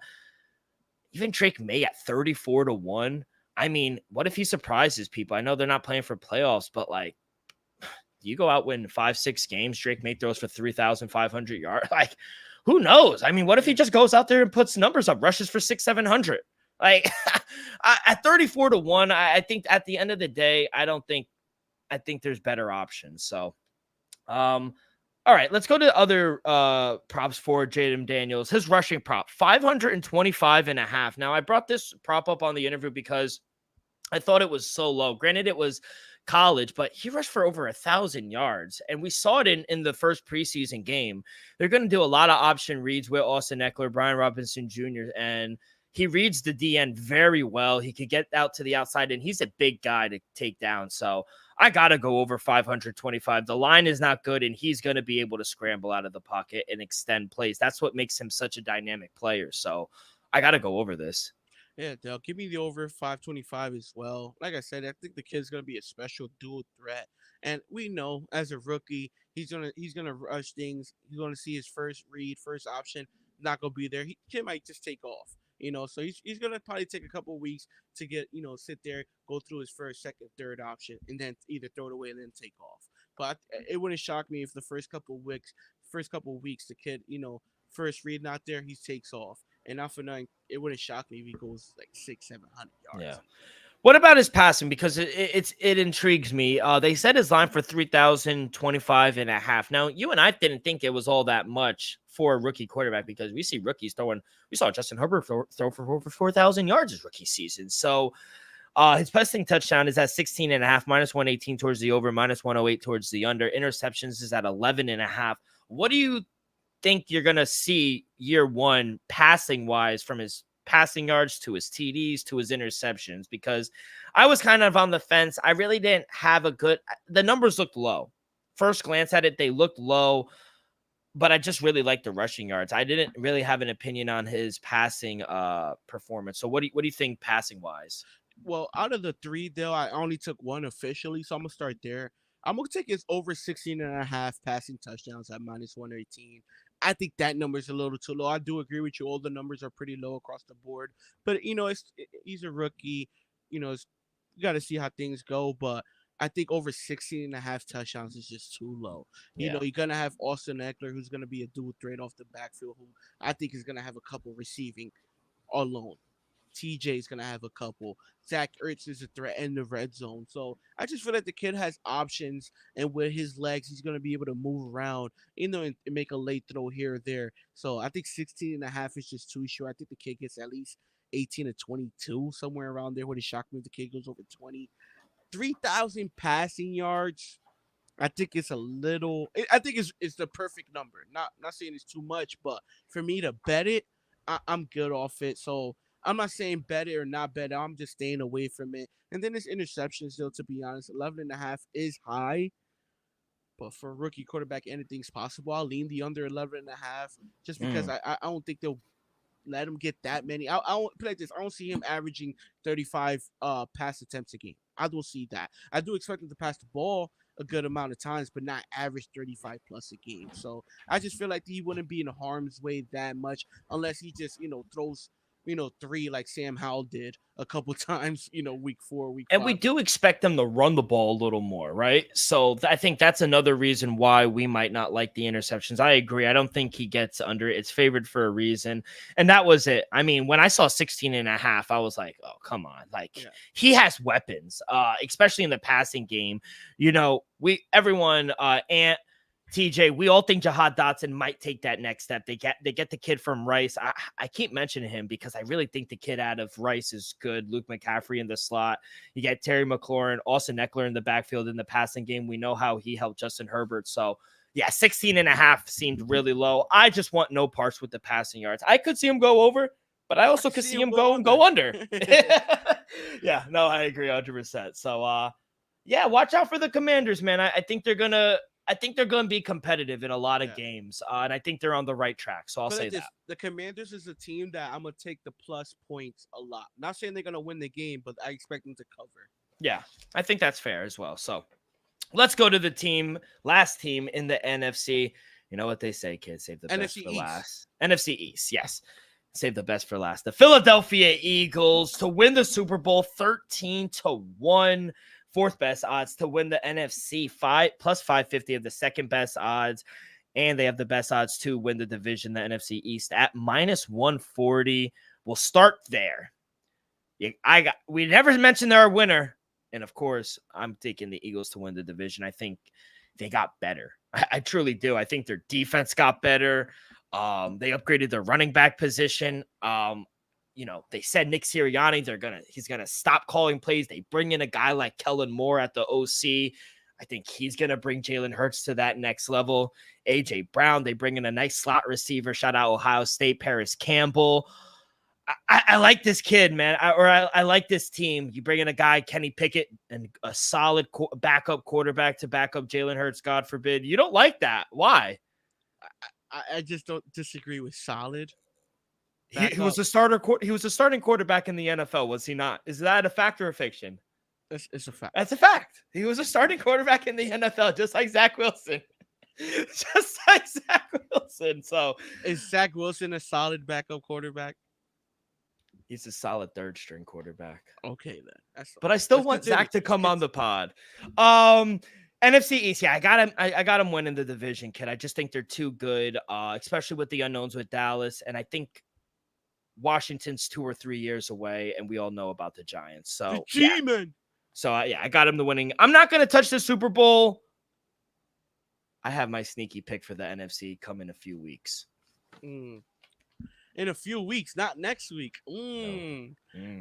Speaker 2: Even Drake May at 34-1. I mean, what if he surprises people? I know they're not playing for playoffs, but you go out, win 5-6 games, Drake May throws for 3,500 yards. Who knows? I mean, what if he just goes out there and puts numbers up, rushes for 600-700? At 34-1, I think at the end of the day, I think there's better options. So, all right, let's go to other props for Jaden Daniels. His rushing prop, 525.5. Now, I brought this prop up on the interview because I thought it was so low. Granted, it was college, but he rushed for over 1,000 yards. And we saw it in the first preseason game. They're going to do a lot of option reads with Austin Eckler, Brian Robinson Jr., and he reads the DN very well. He could get out to the outside, and he's a big guy to take down. So I got to go over 525. The line is not good, and he's going to be able to scramble out of the pocket and extend plays. That's what makes him such a dynamic player. So I got to go over this.
Speaker 3: Yeah, Dale, give me the over 525 as well. Like I said, I think the kid's gonna be a special dual threat, and we know as a rookie, he's gonna rush things. He's gonna see his first read, first option, not gonna be there. Kid might just take off, So he's gonna probably take a couple of weeks to get sit there, go through his first, second, third option, and then either throw it away and then take off. But it wouldn't shock me if the first couple of weeks, the kid, first read not there, he takes off. And not for nothing, it wouldn't shock me if he goes 600-700 yards.
Speaker 2: Yeah. What about his passing? Because it intrigues me. They set his line for 3,025.5. Now, you and I didn't think it was all that much for a rookie quarterback because we see rookies throwing. We saw Justin Herbert throw for over 4,000 yards his rookie season. So his passing touchdown is at 16.5, minus 118 towards the over, minus 108 towards the under. Interceptions is at 11.5. What do you think you're going to see year one passing wise from his passing yards to his TDs to his interceptions? Because I was kind of on the fence. I really didn't have the numbers looked low. First glance at it, they looked low, but I just really liked the rushing yards. I didn't really have an opinion on his passing performance. So what do you think passing wise?
Speaker 3: Well, out of the three, Dale, I only took one officially, so I'm going to start there. I'm going to take his over 16.5 passing touchdowns at minus 118. I think that number is a little too low. I do agree with you. All the numbers are pretty low across the board. But, he's a rookie. You got to see how things go. But I think over 16.5 touchdowns is just too low. You're going to have Austin Eckler, who's going to be a dual threat off the backfield, who I think is going to have a couple receiving alone. TJ is going to have a couple. Zach Ertz is a threat in the red zone. So I just feel like the kid has options, and with his legs, he's going to be able to move around, and make a late throw here or there. So I think 16.5 is just too short. I think the kid gets at least 18 to 22, somewhere around there. Would it shock me if the kid goes over 20? 3,000 passing yards. I think it's a little. I think it's the perfect number. Not saying it's too much, but for me to bet it, I'm good off it. So I'm not saying bet it or not bet it. I'm just staying away from it. And then his interceptions, though, to be honest, 11.5 is high. But for a rookie quarterback, anything's possible. I'll lean the under 11.5 just because I don't think they'll let him get that many. I don't play like this. I don't see him averaging 35 pass attempts a game. I don't see that. I do expect him to pass the ball a good amount of times, but not average 35 plus a game. So I just feel like he wouldn't be in harm's way that much unless he just, throws 3 like Sam Howell did a couple times, week 4, week 5.
Speaker 2: And we do expect them to run the ball a little more, right? So I think that's another reason why we might not like the interceptions. I agree. I don't think he gets under it. It's favored for a reason. And that was it. I mean, when I saw 16.5, I was like, oh, come on. He has weapons, especially in the passing game. Everyone, TJ, we all think Jahad Dotson might take that next step. They get the kid from Rice. I keep mentioning him because I really think the kid out of Rice is good. Luke McCaffrey in the slot. You get Terry McLaurin, Austin Eckler in the backfield in the passing game. We know how he helped Justin Herbert. So, yeah, 16.5 seemed really low. I just want no parts with the passing yards. I could see him go over, but I also could see him go under. Yeah, no, I agree 100%. So, yeah, watch out for the Commanders, man. I think they're gonna be competitive in a lot of games, and I think they're on the right track. So I'll say that
Speaker 3: the Commanders is a team that I'm gonna take the plus points a lot. Not saying they're gonna win the game, but I expect them to cover.
Speaker 2: Yeah, I think that's fair as well. So let's go to the last team in the NFC. You know what they say, kids, save the best for last. NFC East, yes. Save the best for last. The Philadelphia Eagles to win the Super Bowl 13-1. Fourth best odds to win the NFC, plus 550 of the second best odds. And they have the best odds to win the division, the NFC East, at minus 140. We'll start there. We never mentioned our winner. And of course, I'm taking the Eagles to win the division. I think they got better. I truly do. I think their defense got better. They upgraded their running back position. They said Nick Sirianni, he's gonna stop calling plays. They bring in a guy like Kellen Moore at the OC. I think he's gonna bring Jalen Hurts to that next level. AJ Brown, they bring in a nice slot receiver. Shout out Ohio State, Paris Campbell. I like this kid, man. I like this team. You bring in a guy, Kenny Pickett, and a solid backup quarterback to back up Jalen Hurts, God forbid. You don't like that. Why?
Speaker 3: I just don't disagree with solid.
Speaker 2: He was a starter. He was a starting quarterback in the NFL, was he not? Is that a fact or a fiction?
Speaker 3: It's a fact.
Speaker 2: That's a fact. He was a starting quarterback in the NFL, just like Zach Wilson. Just like Zach Wilson. So
Speaker 3: is Zach Wilson a solid backup quarterback?
Speaker 2: He's a solid third string quarterback.
Speaker 3: Okay, then.
Speaker 2: But I still want Zach to come on the pod. NFC East, yeah, I got him. I got him winning the division, kid. I just think they're too good, especially with the unknowns with Dallas. And I think Washington's 2 or 3 years away, and we all know about the Giants. So, I got him to winning. I'm not going to touch the Super Bowl. I have my sneaky pick for the NFC come in a few weeks.
Speaker 3: In a few weeks, not next week. All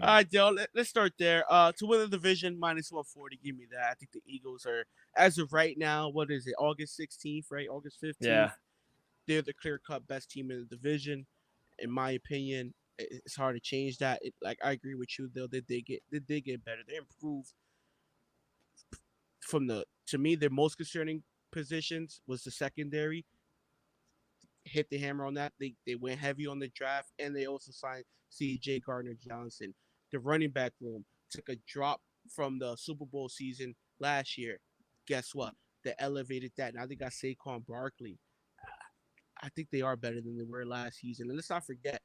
Speaker 3: right, Dale, let's start there. To win the division, minus 140. Give me that. I think the Eagles are, as of right now, what is it, August 16th, right? August 15th.
Speaker 2: Yeah.
Speaker 3: They're the clear-cut best team in the division. In my opinion, it's hard to change that. I agree with you, though. They did get better. They improved. To me, their most concerning positions was the secondary. Hit the hammer on that. They went heavy on the draft, and they also signed C.J. Gardner-Johnson. The running back room took a drop from the Super Bowl season last year. Guess what? They elevated that. Now they got Saquon Barkley. I think they are better than they were last season. And let's not forget,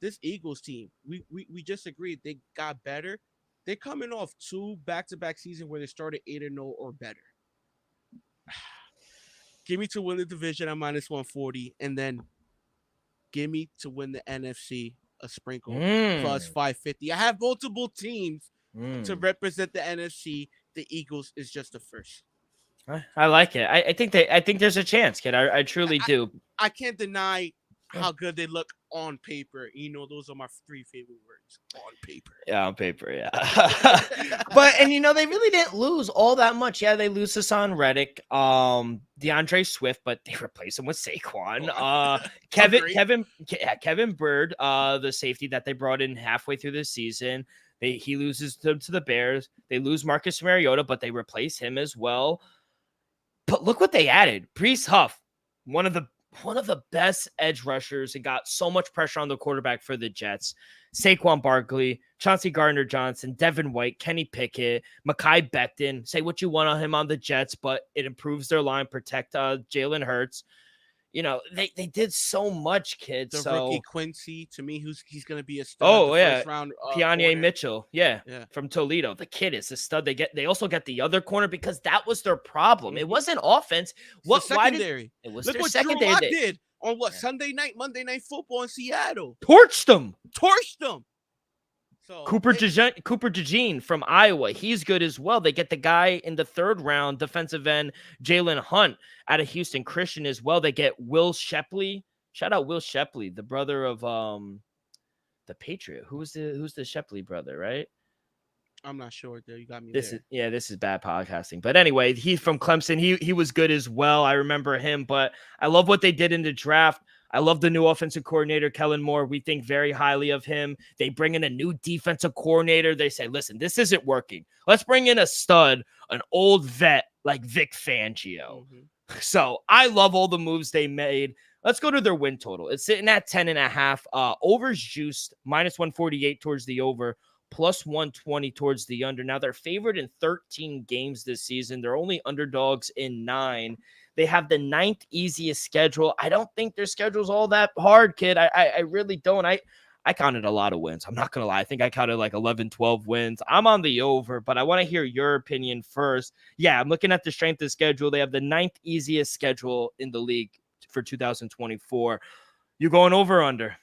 Speaker 3: this Eagles team, we just agreed they got better. They're coming off 2 back-to-back seasons where they started 8-0 or better. Give me to win the division at minus 140, and then give me to win the NFC a sprinkle plus 550. I have multiple teams to represent the NFC. The Eagles is just the first.
Speaker 2: I like it. I think there's a chance, kid. I truly do.
Speaker 3: I can't deny how good they look on paper. Those are my 3 favorite words. On paper.
Speaker 2: Yeah, on paper, yeah. But they really didn't lose all that much. Yeah, they lose Hassan Reddick, DeAndre Swift, but they replace him with Saquon. Kevin Byrd, the safety that they brought in halfway through the season. He loses to the Bears. They lose Marcus Mariota, but they replace him as well. But look what they added. Breece Huff, one of the best edge rushers, and got so much pressure on the quarterback for the Jets. Saquon Barkley, Chauncey Gardner-Johnson, Devin White, Kenny Pickett, Mekhi Becton. Say what you want on him on the Jets, but it improves their line, protect Jalen Hurts. They did so much, kids.
Speaker 3: The rookie Quincy, to me, he's going to be a stud.
Speaker 2: First round, Keanu Mitchell, from Toledo. The kid is a stud. They also get the other corner because that was their problem. It wasn't offense.
Speaker 3: Secondary?
Speaker 2: It was
Speaker 3: Look
Speaker 2: their
Speaker 3: what
Speaker 2: secondary.
Speaker 3: Drew Lock did on Sunday night, Monday Night Football in Seattle.
Speaker 2: Torched them.
Speaker 3: So
Speaker 2: Cooper DeJean from Iowa, he's good as well. They get the guy in the 3rd round, defensive end Jalen Hunt out of Houston Christian as well. They get Will Shepley. Shout out Will Shepley, the brother of the Patriot. Who's the Shepley brother, right?
Speaker 3: I'm not sure, though. You got me
Speaker 2: This
Speaker 3: there.
Speaker 2: is bad podcasting. But anyway, he's from Clemson. He was good as well. I remember him, but I love what they did in the draft. I love the new offensive coordinator, Kellen Moore. We think very highly of him. They bring in a new defensive coordinator. They say, listen, this isn't working. Let's bring in a stud, an old vet like Vic Fangio. So I love all the moves they made. Let's go to their win total. It's sitting at 10.5. Over's juiced, -148 towards the over, plus 120 towards the under. Now they're favored in 13 games this season. They're only underdogs in 9. They have the 9th easiest schedule. I don't think their schedule's all that hard, kid. I really don't. I counted a lot of wins. I'm not going to lie. I think I counted like 11, 12 wins. I'm on the over, but I want to hear your opinion first. Yeah, I'm looking at the strength of schedule. They have the 9th easiest schedule in the league for 2024. You going over or under?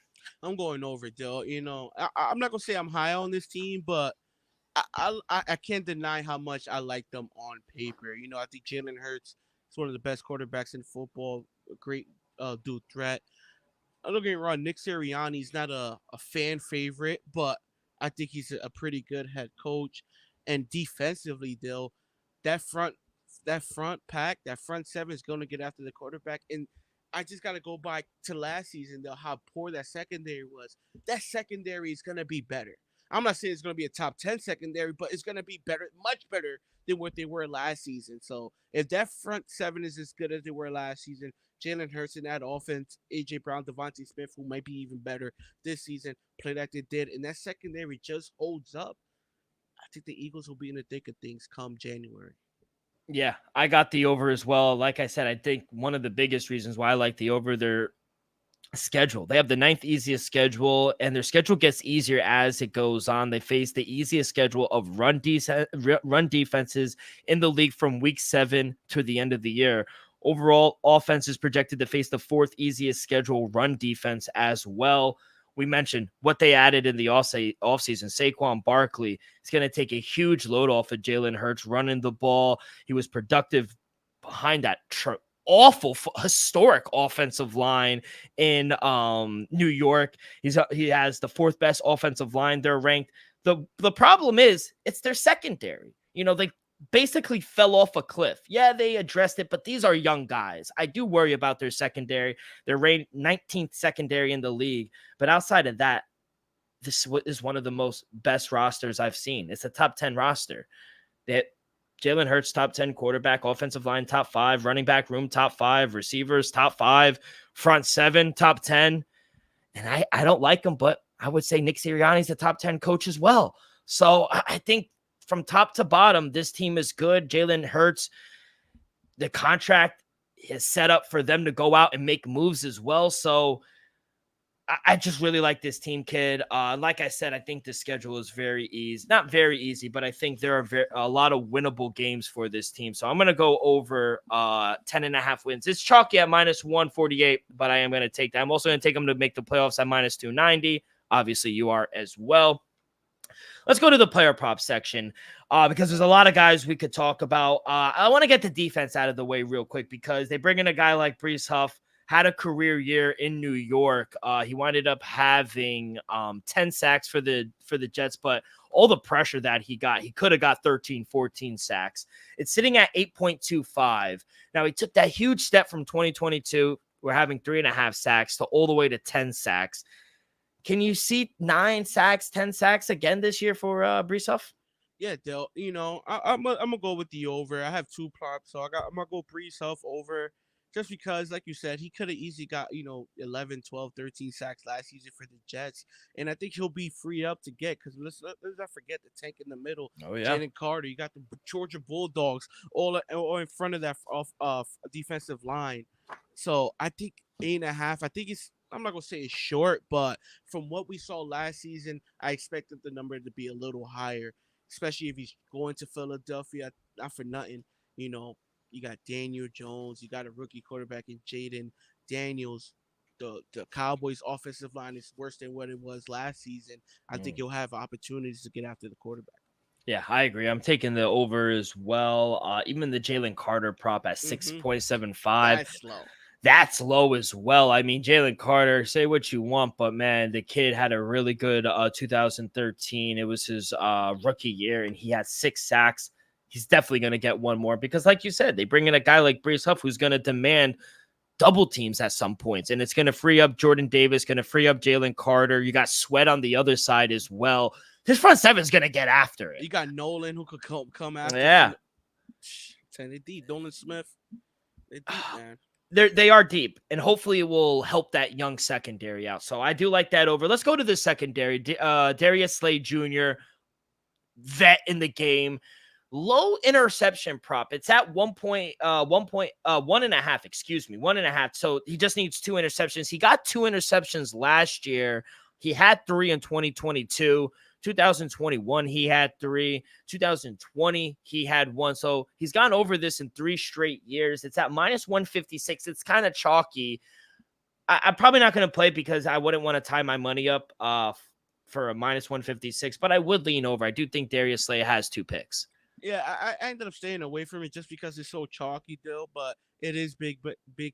Speaker 3: I'm going over, Dill. You know, I'm not gonna say I'm high on this team, but I can't deny how much I like them on paper. You know, I think Jalen Hurts is one of the best quarterbacks in football. A great dude threat. Don't get me wrong, Nick Sirianni's not a fan favorite, but I think he's a pretty good head coach. And defensively, Dill, that front that front seven is going to get after the quarterback. And I just got to go back to last season, though, how poor that secondary was. That secondary is going to be better. I'm not saying it's going to be a top 10 secondary, but it's going to be better, much better than what they were last season. So if that front seven is as good as they were last season, Jalen Hurts in that offense, A.J. Brown, Devontae Smith, who might be even better this season, play like they did, and that secondary just holds up, I think the Eagles will be in the thick of things come January.
Speaker 2: Yeah, I got the over as well. Like I said, I think one of the biggest reasons why I like the over, their schedule. They have the 9th easiest schedule, and their schedule gets easier as it goes on. They face the easiest schedule of run defenses in the league from week 7 to the end of the year. Overall, offense is projected to face the 4th easiest schedule run defense as well. We mentioned what they added in the offseason. Saquon Barkley is going to take a huge load off of Jalen Hurts running the ball. He was productive behind that awful historic offensive line in New York. He has the 4th best offensive line. They're ranked. The problem is it's their secondary. You know, they basically fell off a cliff. Yeah, they addressed it, but these are young guys. I do worry about their secondary. They're ranked 19th secondary in the league, but outside of that, this is one of the most best rosters I've seen. It's a top 10 roster. That Jalen Hurts, top 10 quarterback, offensive line, top 5, running back room, top 5, receivers, top 5, front 7, top 10. And I don't like him, but I would say Nick Sirianni's the top 10 coach as well. So I think from top to bottom, this team is good. Jalen Hurts, the contract is set up for them to go out and make moves as well. So I just really like this team, kid. Like I said, I think the schedule is very easy. Not very easy, but I think there are a lot of winnable games for this team. So I'm going to go over 10.5 wins. It's chalky at -148, but I am going to take that. I'm also going to take them to make the playoffs at -290. Obviously, you are as well. Let's go to the player prop section because there's a lot of guys we could talk about. I want to get the defense out of the way real quick because they bring in a guy like Breece Huff, had a career year in New York. He winded up having 10 sacks for the Jets, but all the pressure that he got, he could have got 13, 14 sacks. It's sitting at 8.25. Now, he took that huge step from 2022. We're having 3.5 sacks to all the way to 10 sacks. Can you see 9 sacks, 10 sacks again this year for Breece Huff?
Speaker 3: Yeah, Dale. You know, I'm gonna go with the over. I have 2 props, so I'm gonna go Breece Huff over, just because, like you said, he could have easily got 11, 12, 13 sacks last season for the Jets, and I think he'll be freed up to get because let's not forget the tank in the middle.
Speaker 2: Oh yeah,
Speaker 3: Jalen Carter. You got the Georgia Bulldogs all in front of that defensive line. So I think 8.5. I think I'm not gonna say it's short, but from what we saw last season, I expected the number to be a little higher, especially if he's going to Philadelphia. Not for nothing, you got Daniel Jones, you got a rookie quarterback in Jaden Daniels. The Cowboys' offensive line is worse than what it was last season. I think you'll have opportunities to get after the quarterback.
Speaker 2: Yeah, I agree. I'm taking the over as well. Even the Jalen Carter prop at 6.75.
Speaker 3: That's slow.
Speaker 2: That's low as well. I mean, Jalen Carter, say what you want, but man, the kid had a really good 2013. It was his rookie year, and he had 6 sacks. He's definitely going to get one more because, like you said, they bring in a guy like Brees Huff who's going to demand double teams at some points, and it's going to free up Jordan Davis, going to free up Jalen Carter. You got Sweat on the other side as well. His front seven is going to get after it.
Speaker 3: You got Nolan who could come after.
Speaker 2: Yeah.
Speaker 3: They deep. Nolan Smith. They deep, man.
Speaker 2: They are deep, and hopefully it will help that young secondary out. So I do like that over. Let's go to the secondary. Darius Slay Jr., vet in the game. Low interception prop. It's at 1.5. Excuse me, 1.5. So he just needs 2 interceptions. He got 2 interceptions last year. He had 3 in 2022. 2021, he had 3. 2020, he had 1. So he's gone over this in 3 straight years. It's at minus 156. It's kind of chalky. I'm probably not going to play because I wouldn't want to tie my money up for a minus 156, but I would lean over. I do think Darius Slay has 2 picks.
Speaker 3: Yeah, I ended up staying away from it just because it's so chalky, Dill. But it is big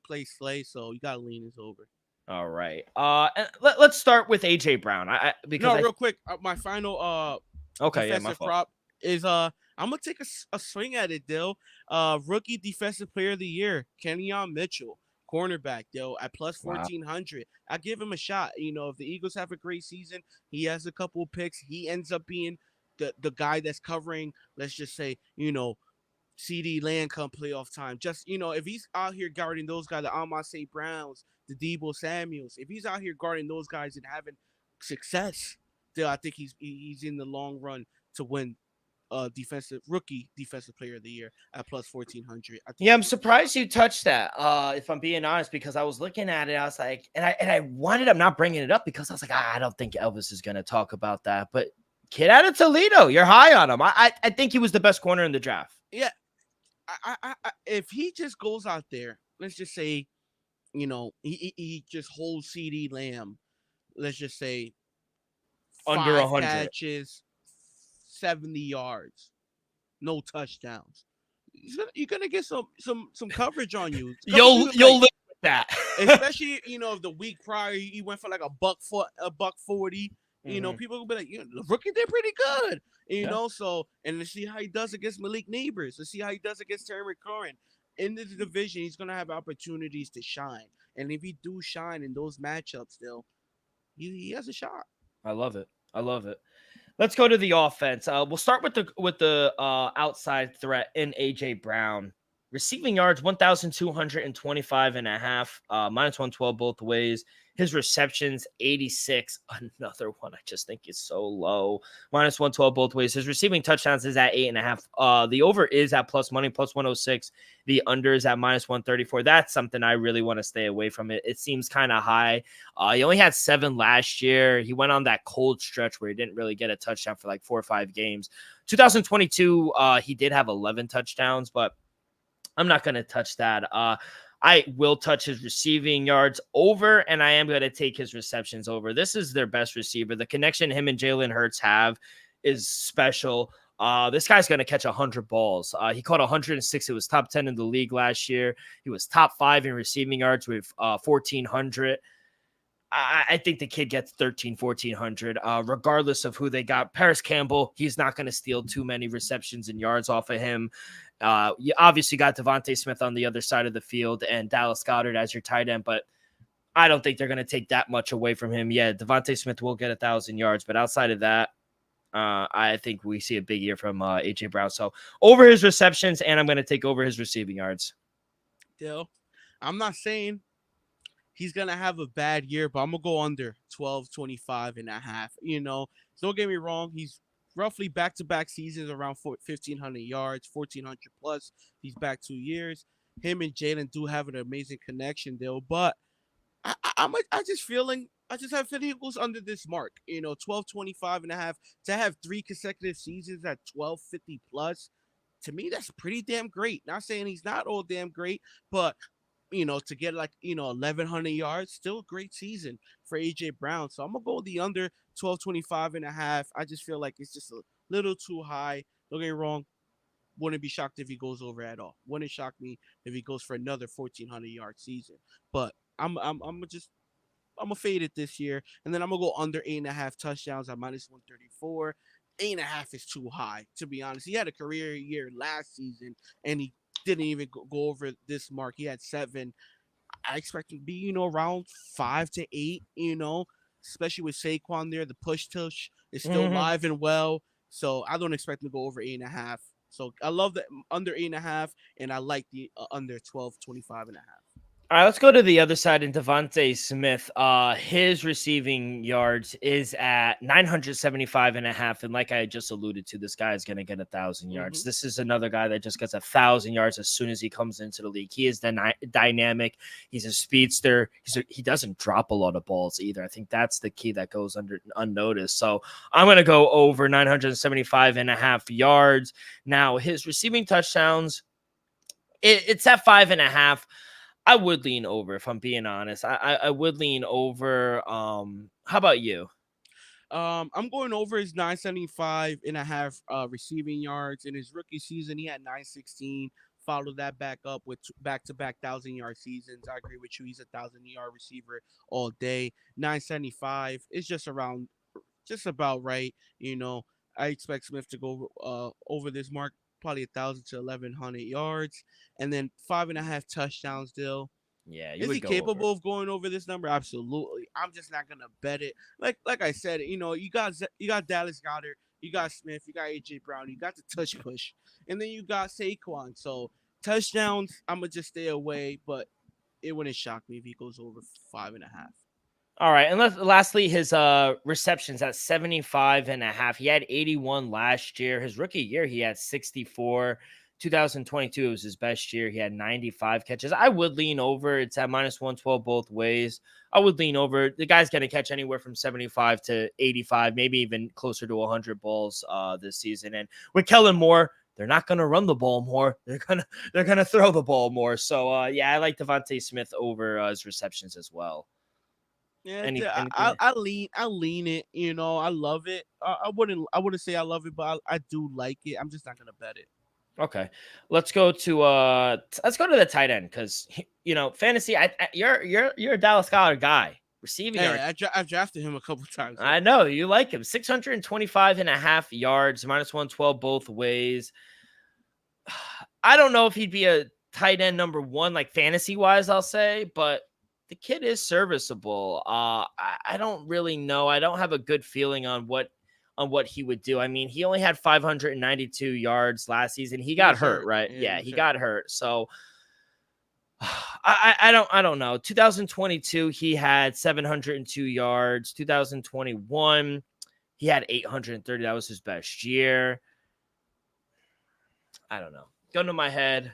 Speaker 3: play Slay, so you got to lean this over.
Speaker 2: All right. And let's start with AJ Brown.
Speaker 3: Real quick, my final defensive
Speaker 2: my
Speaker 3: prop is I'm gonna take a swing at it, Dill. Rookie defensive player of the year, Kenyon Mitchell, cornerback, Dill, at plus 1,400. I give him a shot. If the Eagles have a great season, he has a couple of picks. He ends up being the guy that's covering, let's just say, CD Lamb come playoff time. Just, if he's out here guarding those guys, the Amon St. Browns, the Deebo Samuels, if he's out here guarding those guys and having success, then I think he's in the long run to win rookie defensive player of the year at plus 1,400.
Speaker 2: Yeah, I'm surprised you touched that. If I'm being honest, because I was looking at it, I was like, and I wanted up not bringing it up because I was like, I don't think Elvis is going to talk about that. But kid out of Toledo, you're high on him. I think he was the best corner in the draft.
Speaker 3: Yeah. I if he just goes out there, let's just say, he just holds CD Lamb, let's just say
Speaker 2: under 100
Speaker 3: catches, 70 yards, no touchdowns. You're gonna get some coverage on you.
Speaker 2: You'll live with that,
Speaker 3: especially if the week prior he went for like a $140. People will be like, the rookie did pretty good. So, and let's see how he does against Malik Neighbors. Let's see how he does against Terry McLaurin. In the division, he's going to have opportunities to shine. And if he do shine in those matchups, still, he has a shot.
Speaker 2: I love it. Let's go to the offense. We'll start with the outside threat in AJ Brown. Receiving yards, 1,225.5, minus 112 both ways. His receptions, 86. Another one I just think is so low. Minus 112 both ways. His receiving touchdowns is at 8.5. The over is at plus money, plus 106. The under is at minus 134. That's something I really want to stay away from. It seems kind of high. He only had 7 last year. He went on that cold stretch where he didn't really get a touchdown for like 4 or 5 games. 2022, he did have 11 touchdowns, but I'm not going to touch that. I will touch his receiving yards over, and I am going to take his receptions over. This is their best receiver. The connection him and Jalen Hurts have is special. This guy's going to catch 100 balls. He caught 106. It was top 10 in the league last year. He was top 5 in receiving yards with 1,400. I think the kid gets 1,400, regardless of who they got. Paris Campbell, he's not going to steal too many receptions and yards off of him. You obviously got Devontae Smith on the other side of the field and Dallas Goedert as your tight end, but I don't think they're going to take that much away from him. Yeah, Devontae Smith will get 1,000 yards, but outside of that, I think we see a big year from AJ Brown. So over his receptions, and I'm going to take over his receiving yards.
Speaker 3: Dill, I'm not saying he's going to have a bad year, but I'm going to go under 12.25.5. Don't get me wrong. He's roughly back-to-back seasons around 1,500 yards, 1,400 plus. He's back 2 years. Him and Jalen do have an amazing connection, Dill, but I just have feeling he goes under this mark. 12.25.5 to have 3 consecutive seasons at 12.50 plus. To me, that's pretty damn great. Not saying he's not all damn great, but to get 1,100 yards, still a great season for AJ Brown. So I'm gonna go the under 12.25.5. I just feel like it's just a little too high. Don't get me wrong. wouldn't be shocked if he goes over at all. Wouldn't shock me if he goes for another 1,400-yard season. But I'm gonna fade it this year, and then I'm gonna go under 8.5 touchdowns at -134. 8.5 is too high, to be honest. He had a career year last season, and he didn't even go over this mark. He had 7. I expect him to be, around 5 to 8. Especially with Saquon there, the push tush is still
Speaker 2: Mhm.
Speaker 3: live and well. So I don't expect him to go over 8.5. So I love the under 8.5, and I like the under 12, 25.5.
Speaker 2: All right, let's go to the other side. And Devontae Smith, his receiving yards is at 975 and a half. And like I just alluded to, this guy is going to get 1,000 yards.
Speaker 3: Mm-hmm.
Speaker 2: This is another guy that just gets 1,000 yards as soon as he comes into the league. He is dynamic. He's a speedster. He doesn't drop a lot of balls either. I think that's the key that goes unnoticed. So I'm going to go over 975 and a half yards. Now, his receiving touchdowns, it's at 5.5. I would lean over if I'm being honest. I would lean over. How about you?
Speaker 3: I'm going over his 975.5 receiving yards. In his rookie season, he had 916. Followed that back up with back-to-back 1,000-yard seasons. I agree with you. He's a 1,000-yard receiver all day. 975 is just about right. I expect Smith to go over this mark, probably 1,000 to 1,100 yards, and then 5.5 touchdowns. Still,
Speaker 2: Yeah, you
Speaker 3: is he
Speaker 2: would go over.
Speaker 3: capable of going over this number? Absolutely. I'm just not gonna bet it. Like I said, you got Dallas Goddard, you got Smith, you got AJ Brown, you got the touch push, and then you got Saquon. So touchdowns, I'm gonna just stay away. But it wouldn't shock me if he goes over 5.5.
Speaker 2: All right, and lastly, his receptions at 75 and a half. He had 81 last year. His rookie year, he had 64. 2022, it was his best year. He had 95 catches. I would lean over. It's at -112 both ways. I would lean over. The guy's going to catch anywhere from 75 to 85, maybe even closer to 100 balls this season. And with Kellen Moore, they're not going to run the ball more. They're gonna throw the ball more. So yeah, I like Devontae Smith over his receptions as well.
Speaker 3: Yeah,
Speaker 2: Anything?
Speaker 3: I lean it. I love it. I wouldn't say I love it, but I do like it. I'm just not gonna bet it.
Speaker 2: Okay, let's go to the tight end because fantasy. You're a Dallas Goddard guy. Receiving
Speaker 3: Hey,
Speaker 2: yard.
Speaker 3: I've drafted him a couple times.
Speaker 2: I know you like him. 625 and a half yards, -112 both ways. I don't know if he'd be a tight end number one, like fantasy wise, I'll say, but the kid is serviceable. I don't really know. I don't have a good feeling on what he would do. I mean, he only had 592 yards last season. He got hurt, right?
Speaker 3: Yeah,
Speaker 2: Yeah, he got hurt. So I don't know. 2022, he had 702 yards. 2021, he had 830. That was his best year. I don't know. Gun to my head,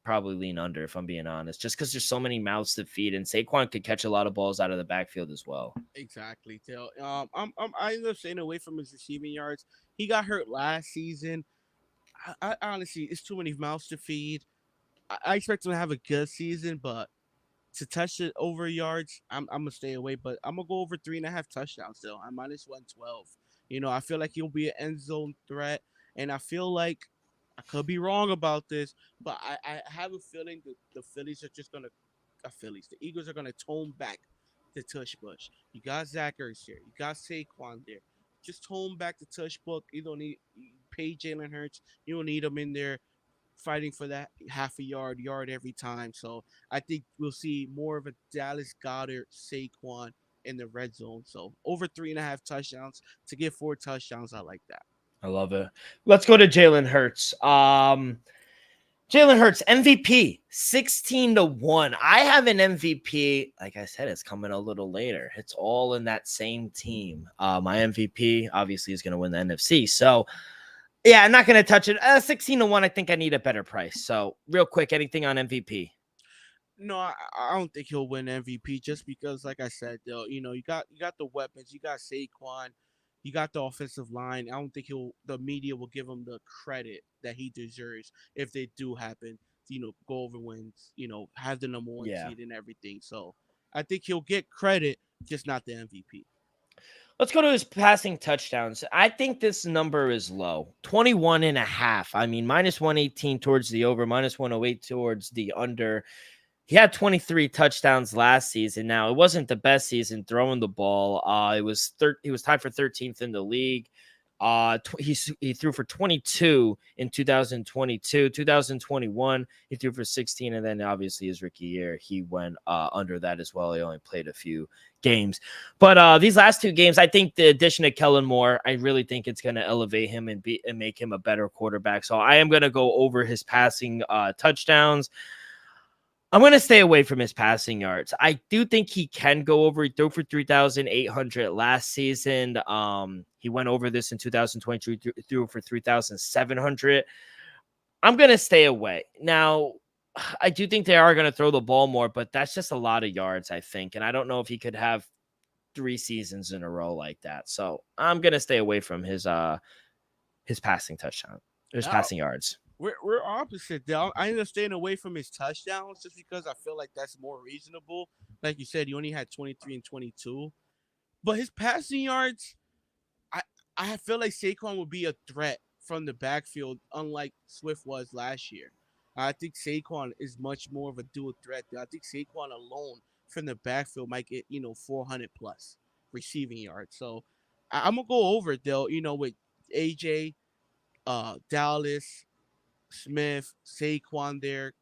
Speaker 2: probably lean under if I'm being honest, just because there's so many mouths to feed, and Saquon could catch a lot of balls out of the backfield as well.
Speaker 3: Exactly. Till I ended up staying away from his receiving yards. He got hurt last season. I honestly, it's too many mouths to feed. I expect him to have a good season, but to touch it over yards, I'm gonna stay away. But I'm gonna go over 3.5 touchdowns still. I'm -112. I feel like he'll be an end zone threat, and I feel like I could be wrong about this, but I have a feeling that the Phillies are just gonna the Eagles are gonna tone back the tush push. You got Zach Ertz here, you got Saquon there. Just tone back the tush book. You don't need pay Jalen Hurts. You don't need him in there fighting for that half a yard every time. So I think we'll see more of a Dallas Goddard Saquon in the red zone. So over 3.5 touchdowns to get 4 touchdowns. I like that.
Speaker 2: I love it. Let's go to Jalen Hurts. Jalen Hurts MVP 16-1. I have an MVP. Like I said, it's coming a little later. It's all in that same team. My MVP obviously is going to win the NFC. So yeah, I'm not going to touch it. 16-1. I think I need a better price. So real quick, anything on MVP?
Speaker 3: No, I don't think he'll win MVP just because, like I said, though, you got the weapons, you got Saquon, you got the offensive line. I don't think the media will give him the credit that he deserves if they do happen. Go over wins. Have the number one seed and everything. So I think he'll get credit, just not the MVP.
Speaker 2: Let's go to his passing touchdowns. I think this number is low. 21.5. I mean, minus 118 towards the over, minus 108 towards the under. He had 23 touchdowns last season. Now, it wasn't the best season throwing the ball. He was tied for 13th in the league. He threw for 22 in 2022. 2021, he threw for 16, and then obviously his rookie year, he went under that as well. He only played a few games. But these last two games, I think the addition of Kellen Moore, I really think it's going to elevate him and make him a better quarterback. So I am going to go over his passing touchdowns. I'm going to stay away from his passing yards. I do think he can go over. He threw for 3,800 last season. He went over this in 2022, threw for 3,700. I'm going to stay away. Now, I do think they are going to throw the ball more, but that's just a lot of yards, I think. And I don't know if he could have 3 seasons in a row like that. So I'm going to stay away from his passing touchdown, passing yards.
Speaker 3: We're opposite, though. I end up staying away from his touchdowns just because I feel like that's more reasonable. Like you said, he only had 23 and 22. But his passing yards, I feel like Saquon would be a threat from the backfield, unlike Swift was last year. I think Saquon is much more of a dual threat. I think Saquon alone from the backfield might get, 400 plus receiving yards. So I'm going to go over it, though, with AJ, Dallas, Smith, Saquon there.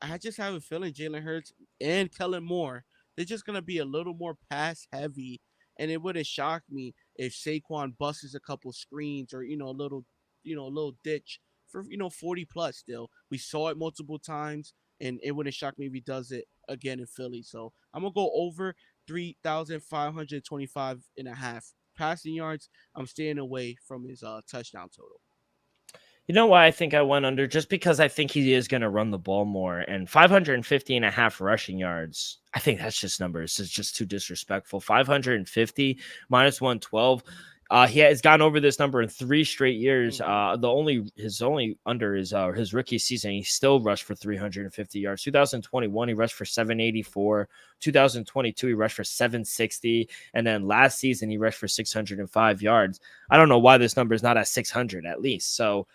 Speaker 3: I just have a feeling Jalen Hurts and Kellen Moore, they're just going to be a little more pass heavy. And it wouldn't shock me if Saquon busts a couple screens or, a little ditch for, 40 plus still. We saw it multiple times, and it wouldn't shock me if he does it again in Philly. So I'm going to go over 3,525 and a half passing yards. I'm staying away from his touchdown total.
Speaker 2: You know why I think I went under? Just because I think he is going to run the ball more. And 550 and a half rushing yards, I think that's just numbers. It's just too disrespectful. 550 minus 112. He has gone over this number in 3 straight years. His only under is his rookie season. He still rushed for 350 yards. 2021, he rushed for 784. 2022, he rushed for 760. And then last season, he rushed for 605 yards. I don't know why this number is not at 600 at least. So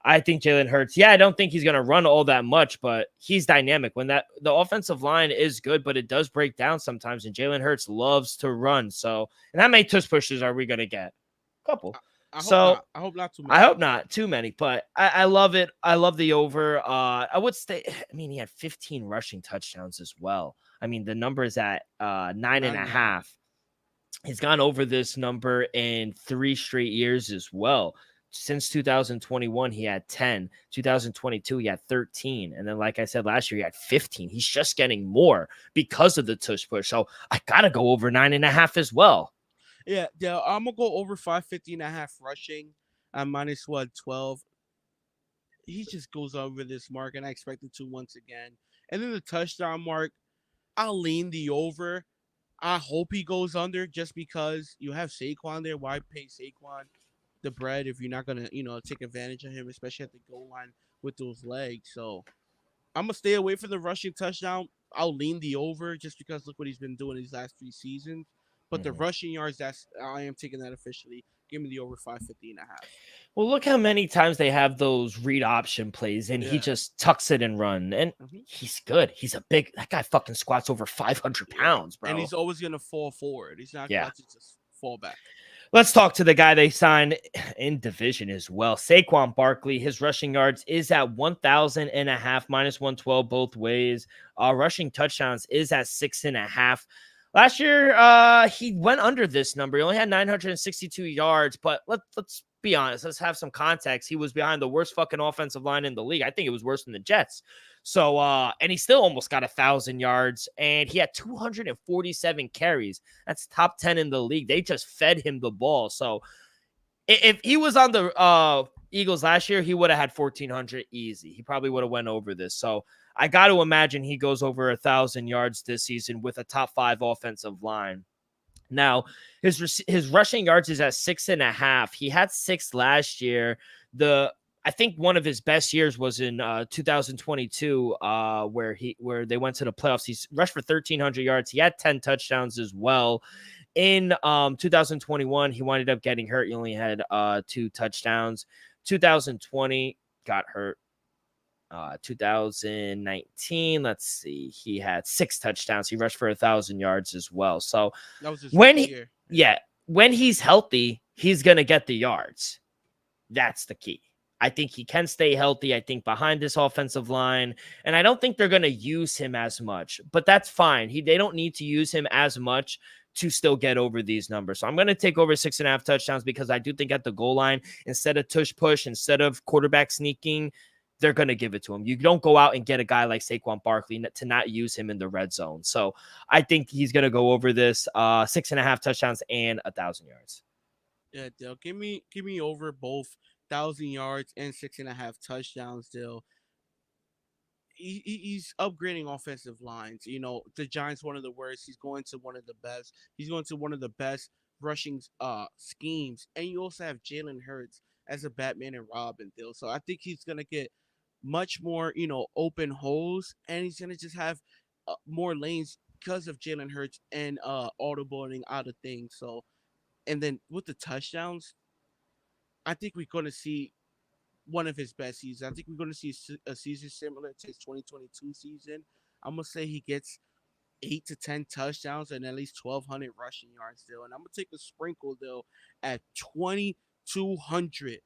Speaker 2: I think Jalen Hurts, I don't think he's going to run all that much, but he's dynamic. When the offensive line is good, but it does break down sometimes, and Jalen Hurts loves to run. So, and how many tush pushes are we going to get? A couple.
Speaker 3: I hope not too many.
Speaker 2: I hope not too many, but I love it. I love the over. I would stay. I mean, he had 15 rushing touchdowns as well. I mean, the number is at 9.5. He's gone over this number in 3 straight years as well. Since 2021, he had 10. 2022, he had 13. And then, like I said, last year, he had 15. He's just getting more because of the tush push. So I got to go over 9.5 as well.
Speaker 3: Yeah, I'm going to go over 550 and a half rushing. Minus 112. He just goes over this mark, and I expect it to once again. And then the touchdown mark, I'll lean the over. I hope he goes under just because you have Saquon there. Why pay Saquon the bread if you're not going to, take advantage of him, especially at the goal line with those legs? So I'm going to stay away from the rushing touchdown. I'll lean the over just because look what he's been doing these last 3 seasons. But the rushing yards, I am taking that officially. Give me the over 550 and a half.
Speaker 2: Well, look how many times they have those read option plays, and he just tucks it and run. And he's good. He's that guy fucking squats over 500 pounds, bro.
Speaker 3: And he's always going to fall forward. He's not going to just fall back.
Speaker 2: Let's talk to the guy they signed in division as well. Saquon Barkley, his rushing yards is at 1,000 and a half, minus 112 both ways. Rushing touchdowns is at 6.5. Last year, he went under this number. He only had 962 yards, but let's be honest. Let's have some context. He was behind the worst fucking offensive line in the league. I think it was worse than the Jets. So, and he still almost got 1,000 yards, and he had 247 carries. That's top 10 in the league. They just fed him the ball. So, if he was on the Eagles last year, he would have had 1,400 easy. He probably would have went over this. So, I got to imagine he goes over 1,000 yards this season with a top 5 offensive line. Now, his rushing yards is at 6.5. He had 6 last year. I think one of his best years was in 2022, where they went to the playoffs. He rushed for 1,300 yards. He had 10 touchdowns as well. In 2021, he winded up getting hurt. He only had 2 touchdowns. 2020 got hurt. 2019, let's see, he had 6 touchdowns. He rushed for 1,000 yards as well. So
Speaker 3: That was his
Speaker 2: when
Speaker 3: rookie
Speaker 2: he,
Speaker 3: year.
Speaker 2: yeah, when he's healthy, he's gonna get the yards. That's the key. I think he can stay healthy. I think behind this offensive line, and I don't think they're gonna use him as much, but that's fine. They don't need to use him as much to still get over these numbers. So I'm going to take over 6.5 touchdowns because I do think at the goal line, instead of tush push, instead of quarterback sneaking, they're going to give it to him. You don't go out and get a guy like Saquon Barkley to not use him in the red zone. So I think he's going to go over this 6.5 touchdowns and 1,000 yards.
Speaker 3: Yeah, Dale, give me over both 1,000 yards and 6.5 touchdowns, Dale. He's upgrading offensive lines. You know, the Giants one of the worst. He's going to one of the best. He's going to one of the best rushing schemes. And you also have Jalen Hurts as a Batman and Robin, Dale. So I think he's gonna get much more, open holes, and he's gonna just have more lanes because of Jalen Hurts and audibling out of things. So, and then with the touchdowns, I think we're gonna see one of his best seasons. I think we're gonna see a season similar to his 2022 season. I'm gonna say he gets 8 to 10 touchdowns and at least 1,200 rushing yards, though. And I'm gonna take a sprinkle though at 2,200.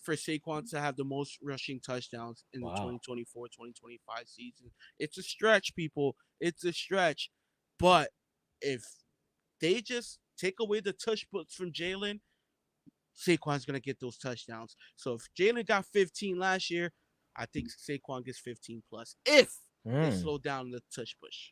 Speaker 3: For Saquon to have the most rushing touchdowns in the 2024-2025 season. It's a stretch, people. It's a stretch. But if they just take away the tush puts from Jalen, Saquon's going to get those touchdowns. So if Jalen got 15 last year, I think Saquon gets 15 plus if they slow down the tush push.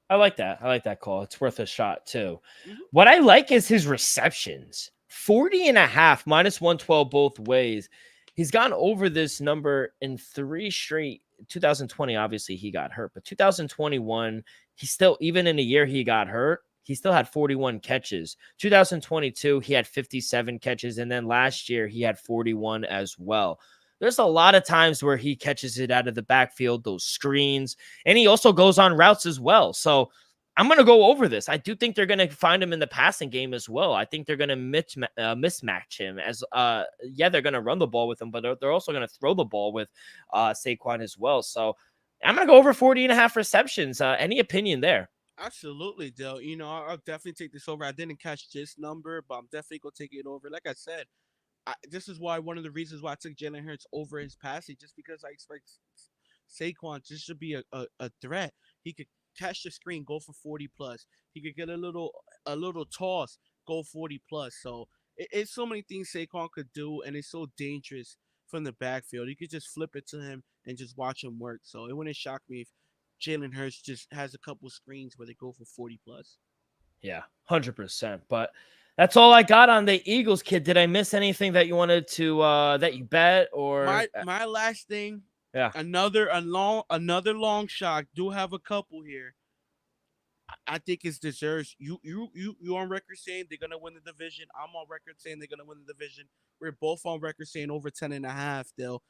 Speaker 2: I like that call. It's worth a shot too. Mm-hmm. What I like is his receptions. 40.5 minus 112 both ways. He's gone over this number in 3 straight. 2020, obviously he got hurt, but 2021, he still, even in a year he got hurt, he still had 41 catches. 2022, he had 57 catches, and then last year he had 41 as well. There's a lot of times where he catches it out of the backfield, those screens, and he also goes on routes as well. So I'm going to go over this. I do think they're going to find him in the passing game as well. I think they're going to mismatch him as, they're going to run the ball with him, but they're also going to throw the ball with Saquon as well. So I'm going to go over 40.5 receptions. Any opinion there?
Speaker 3: Absolutely, Dale. I'll definitely take this over. I didn't catch this number, but I'm definitely going to take it over. Like I said, this is why one of the reasons why I took Jalen Hurts over his passing, just because I expect Saquon just to be a threat. He could catch the screen, go for 40 plus. He could get a little toss, go 40 plus. So it's so many things Saquon could do, and it's so dangerous from the backfield. You could just flip it to him and just watch him work. So it wouldn't shock me if Jalen Hurts just has a couple screens where they go for 40 plus.
Speaker 2: Yeah, 100%. But that's all I got on the Eagles, kid. Did I miss anything that you wanted to that you bet or
Speaker 3: my last thing?
Speaker 2: Yeah.
Speaker 3: Another long shot. Do have a couple here. I think it deserves. You on record saying they're gonna win the division. I'm on record saying they're gonna win the division. We're both on record saying over 10.5, Dale.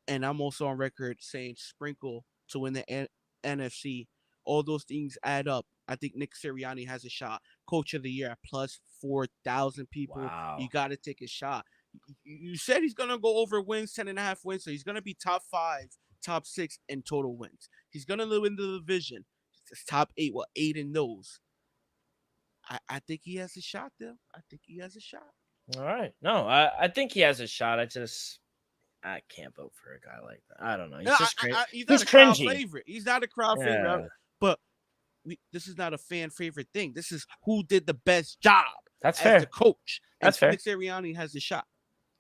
Speaker 3: And I'm also on record saying sprinkle to win the NFC. All those things add up. I think Nick Sirianni has a shot. Coach of the year at plus 4,000 people. Wow. You got to take a shot. You said he's going to go over wins, 10.5 wins. So he's going to be top 5, top 6 in total wins. He's going to win the division. It's top 8. Well, 8 in those. I think he has a shot, though. I think he has a shot.
Speaker 2: All right. No, I think he has a shot. I can't vote for a guy like that. I don't know. He's just crazy.
Speaker 3: He's not a crowd favorite. He's not a crowd favorite. But this is not a fan favorite thing. This is who did the best job.
Speaker 2: That's fair.
Speaker 3: The coach.
Speaker 2: That's fair.
Speaker 3: Nick Sirianni has a shot.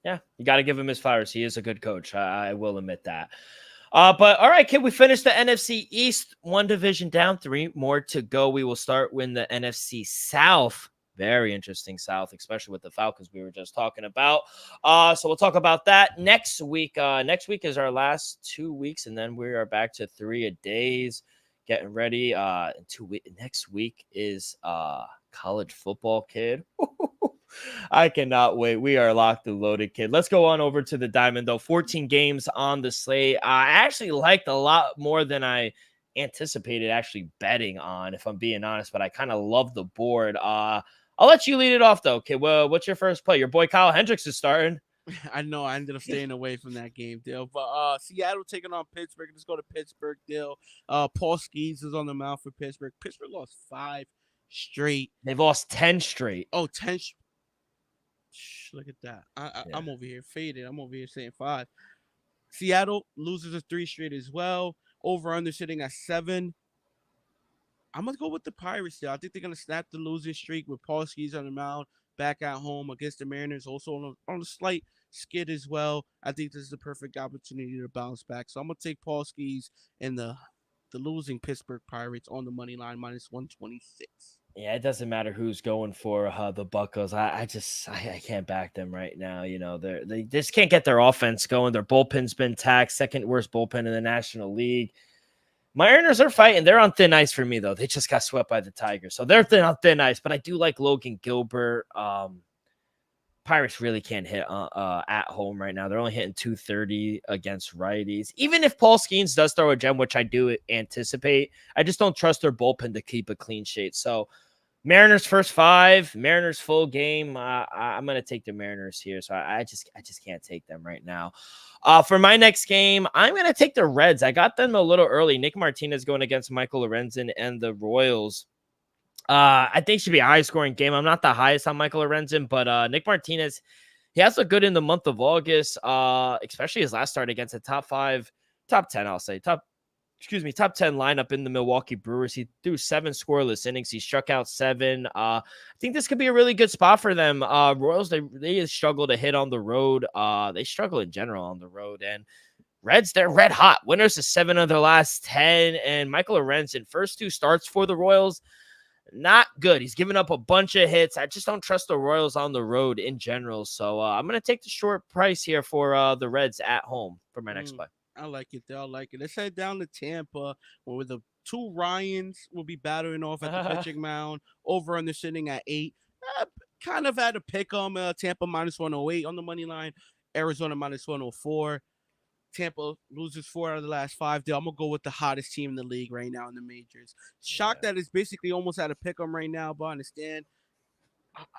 Speaker 2: Yeah, you got to give him his flowers. He is a good coach. I will admit that. But all right, kid, we finished the NFC East. 1 division down, 3 more to go. We will start with the NFC South. Very interesting South, especially with the Falcons we were just talking about. So we'll talk about that next week. Next week is our last 2 weeks, and then we are back to 3 a days. Getting ready. Next week is college football, kid. I cannot wait. We are locked and loaded, kid. Let's go on over to the Diamond, though. 14 games on the slate. I actually liked a lot more than I anticipated actually betting on, if I'm being honest, but I kind of love the board. I'll let you lead it off, though. Okay, well, what's your first play? Your boy Kyle Hendricks is starting.
Speaker 3: I know I ended up staying away from that game, Dale. But Seattle taking on Pittsburgh. Let's go to Pittsburgh, Dale. Paul Skeens is on the mound for Pittsburgh. Pittsburgh lost 5 straight.
Speaker 2: They've lost 10 straight.
Speaker 3: Oh, 10. Look at that.
Speaker 2: Yeah.
Speaker 3: I'm over here faded. I'm over here saying 5. Seattle loses a 3 straight as well. Over under sitting at 7. I'm gonna go with the Pirates there. I think they're gonna snap the losing streak with Paul Skeens on the mound back at home against the Mariners, also on a slight skid as well. I think this is the perfect opportunity to bounce back. So I'm gonna take Paul Skeens and the losing Pittsburgh Pirates on the money line minus 126.
Speaker 2: Yeah, it doesn't matter who's going for the Buccos. I can't back them right now. You know, they just can't get their offense going. Their bullpen's been taxed, second worst bullpen in the National League. Mariners are fighting. They're on thin ice for me, though. They just got swept by the Tigers, so they're on thin ice. But I do like Logan Gilbert. Pirates really can't hit at home right now. They're only hitting 230 against righties. Even if Paul Skeens does throw a gem, which I do anticipate, I just don't trust their bullpen to keep a clean sheet. So Mariners first 5, Mariners full game. I'm gonna take the Mariners here, so I just can't take them right now. For my next game, I'm gonna take the Reds. I got them a little early. Nick Martinez going against Michael Lorenzen and the Royals. I think it should be a high-scoring game. I'm not the highest on Michael Lorenzen, but Nick Martinez, he has looked good in the month of August, especially his last start against a top 10, I'll say, top 10 lineup in the Milwaukee Brewers. He threw 7 scoreless innings. He struck out 7. I think this could be a really good spot for them. Royals, they struggle to hit on the road. They struggle in general on the road. And Reds, they're red hot. Winners of 7 of their last 10. And Michael Lorenzen, first 2 starts for the Royals, not good. He's given up a bunch of hits. I just don't trust the Royals on the road in general. So I'm going to take the short price here for the Reds at home for my next play.
Speaker 3: I like it. I like it. Let's head down to Tampa, where the 2 Ryans will be battering off at the pitching mound. Over under sitting at 8. Kind of had a pick on Tampa minus 108 on the money line. Arizona minus 104. Tampa loses 4 out of the last 5. I'm gonna go with the hottest team in the league right now in the majors. Shocked that it's basically almost at a pick 'em right now, but I understand.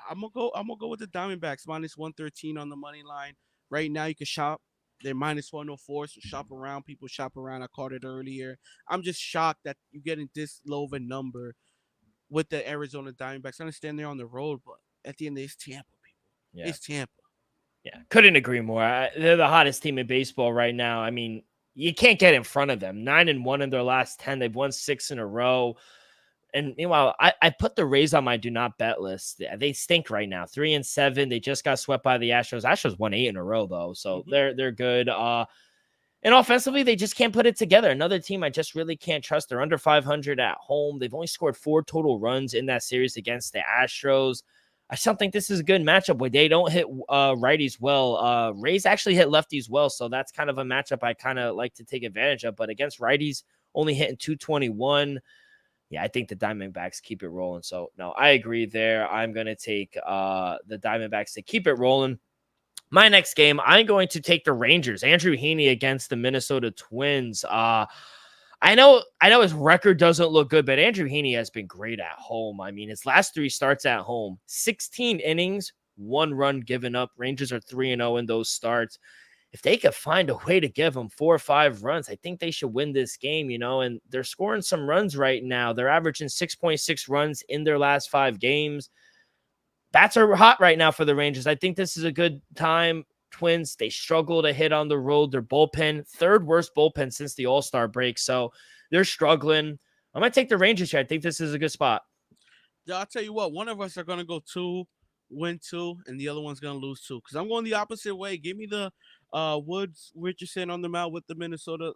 Speaker 3: I'm gonna go with the Diamondbacks minus 113 on the money line. Right now you can shop. They're minus 104, so shop around. People shop around. I caught it earlier. I'm just shocked that you're getting this low of a number with the Arizona Diamondbacks. I understand they're on the road, but at the end, it's Tampa, people. Yeah. It's Tampa.
Speaker 2: Yeah, couldn't agree more. They're the hottest team in baseball right now. I mean, you can't get in front of them. 9-1 in their last 10. They've won 6 in a row. And meanwhile, I put the Rays on my do not bet list. They stink right now. 3-7. They just got swept by the Astros. Astros won 8 in a row though, so they're good. And offensively, they just can't put it together. Another team I just really can't trust. They're under 500 at home. They've only scored 4 total runs in that series against the Astros. I still think this is a good matchup where they don't hit righties well. Rays actually hit lefties well, so that's kind of a matchup I kind of like to take advantage of. But against righties, only hitting 221. Yeah, I think the Diamondbacks keep it rolling. So, no, I agree there. I'm going to take the Diamondbacks to keep it rolling. My next game, I'm going to take the Rangers. Andrew Heaney against the Minnesota Twins. I know his record doesn't look good, but Andrew Heaney has been great at home. I mean, his last 3 starts at home, 16 innings, 1 run given up. Rangers are 3-0 in those starts. If they could find a way to give them 4 or 5 runs, I think they should win this game, and they're scoring some runs right now. They're averaging 6.6 runs in their last 5 games. Bats are hot right now for the Rangers. I think this is a good time. Twins, they struggle to hit on the road. Their bullpen, 3rd worst bullpen since the All-Star break. So they're struggling. I'm going to take the Rangers here. I think this is a good spot.
Speaker 3: Yeah, I'll tell you what, one of us are going to go 2, win 2, and the other one's going to lose 2. Because I'm going the opposite way. Give me the Woods Richardson on the mound with the Minnesota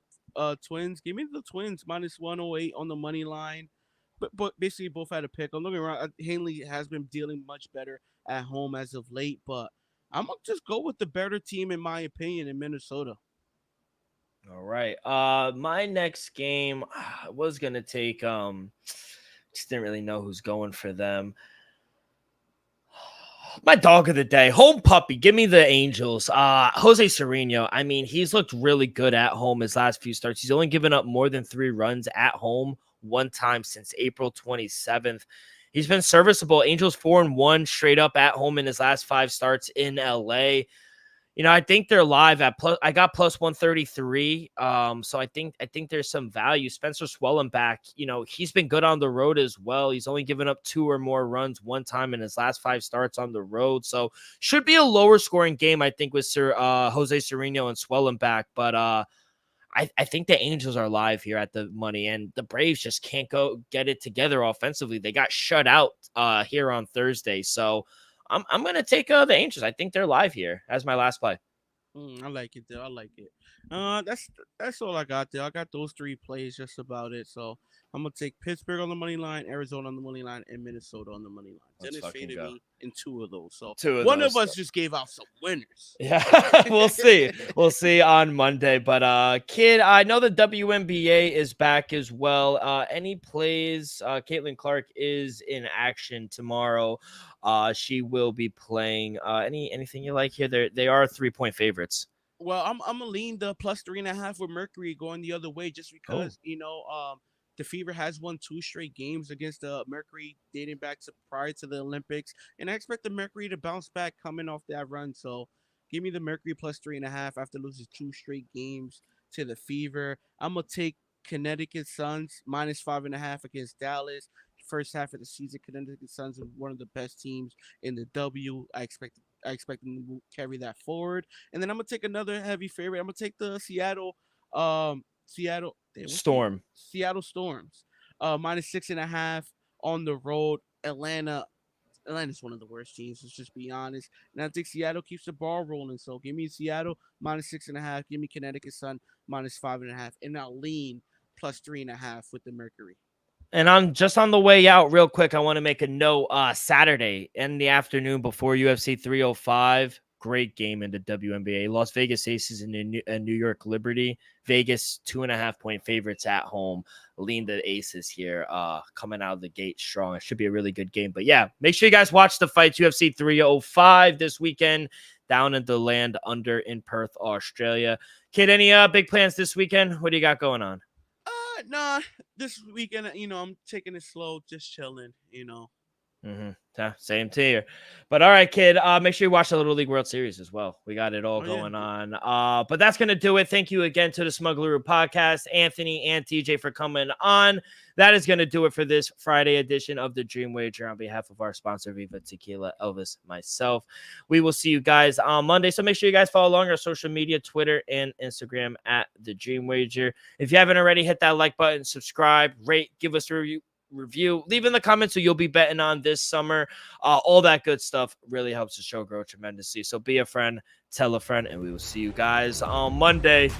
Speaker 3: Twins. Give me the Twins minus 108 on the money line. But basically both had a pick. I'm looking around. Hanley has been dealing much better at home as of late, but I'm going to just go with the better team, in my opinion, in Minnesota.
Speaker 2: All right. My next game, I was going to take, just didn't really know who's going for them. My dog of the day, home puppy. Give me the Angels. Jose Sereno. I mean, he's looked really good at home his last few starts. He's only given up more than 3 runs at home 1 time since April 27th. he's been serviceable. Angels 4-1 straight up at home in his last 5 starts in LA. I think they're live at plus. I got plus 133. So I think there's some value. Spencer Swellenbach, he's been good on the road as well. He's only given up 2 or more runs one time in his last 5 starts on the road. So should be a lower scoring game, I think, with Jose Sereno and Swellenbach. But I think the Angels are live here at the money, and the Braves just can't go get it together offensively. They got shut out here on Thursday. So I'm going to take the Angels. I think they're live here as my last play.
Speaker 3: I like it, though. I like it. That's all I got there. I got those 3 plays, just about it. So I'm gonna take Pittsburgh on the money line, Arizona on the money line, and Minnesota on the money line. Dennis faded me in 2 of those. So one of us just gave out some winners.
Speaker 2: Yeah, we'll see. We'll see on Monday. But kid, I know the WNBA is back as well. Any plays? Caitlin Clark is in action tomorrow. She will be playing. Anything you like here? They are 3-point favorites.
Speaker 3: Well, I'm gonna lean the plus 3.5 with Mercury going the other way, just because the Fever has won 2 straight games against the Mercury dating back to prior to the Olympics, and I expect the Mercury to bounce back coming off that run. So give me the Mercury plus 3.5 after losing 2 straight games to the Fever. I'm gonna take Connecticut Suns minus 5.5 against Dallas. First half of the season, Connecticut Suns are one of the best teams in the W. I expect them to carry that forward. And then I'm gonna take another heavy favorite. I'm gonna take the Seattle
Speaker 2: Storm.
Speaker 3: Seattle Storms. Minus 6.5 on the road. Atlanta's one of the worst teams, let's just be honest. And I think Seattle keeps the ball rolling. So give me Seattle minus 6.5. Give me Connecticut Sun minus 5.5. And I'll lean plus 3.5 with the Mercury.
Speaker 2: And I'm just on the way out real quick. I want to make a note. Saturday in the afternoon before UFC 305. Great game in the WNBA. Las Vegas Aces and New York Liberty. Vegas 2.5-point favorites at home. Lean the Aces here. Coming out of the gate strong. It should be a really good game. But yeah, make sure you guys watch the fights. UFC 305 this weekend down in the land under in Perth, Australia. Kid, any big plans this weekend? What do you got going on?
Speaker 3: Nah, this weekend, I'm taking it slow, just chilling,
Speaker 2: Yeah, same to you. But all right, kid, make sure you watch the Little League World Series as well. We got it all going on. But that's going to do it. Thank you again to the Smuggler Podcast, Anthony and TJ, for coming on. That is going to do it for this Friday edition of the Dream Wager. On behalf of our sponsor, Viva Tequila, Elvis, myself, we will see you guys on Monday. So make sure you guys follow along our social media, Twitter and Instagram at the Dream Wager. If you haven't already, hit that like button, subscribe, rate, give us a review, leave in the comments who you'll be betting on this summer. All that good stuff really helps the show grow tremendously. So be a friend, tell a friend, and we will see you guys on Monday.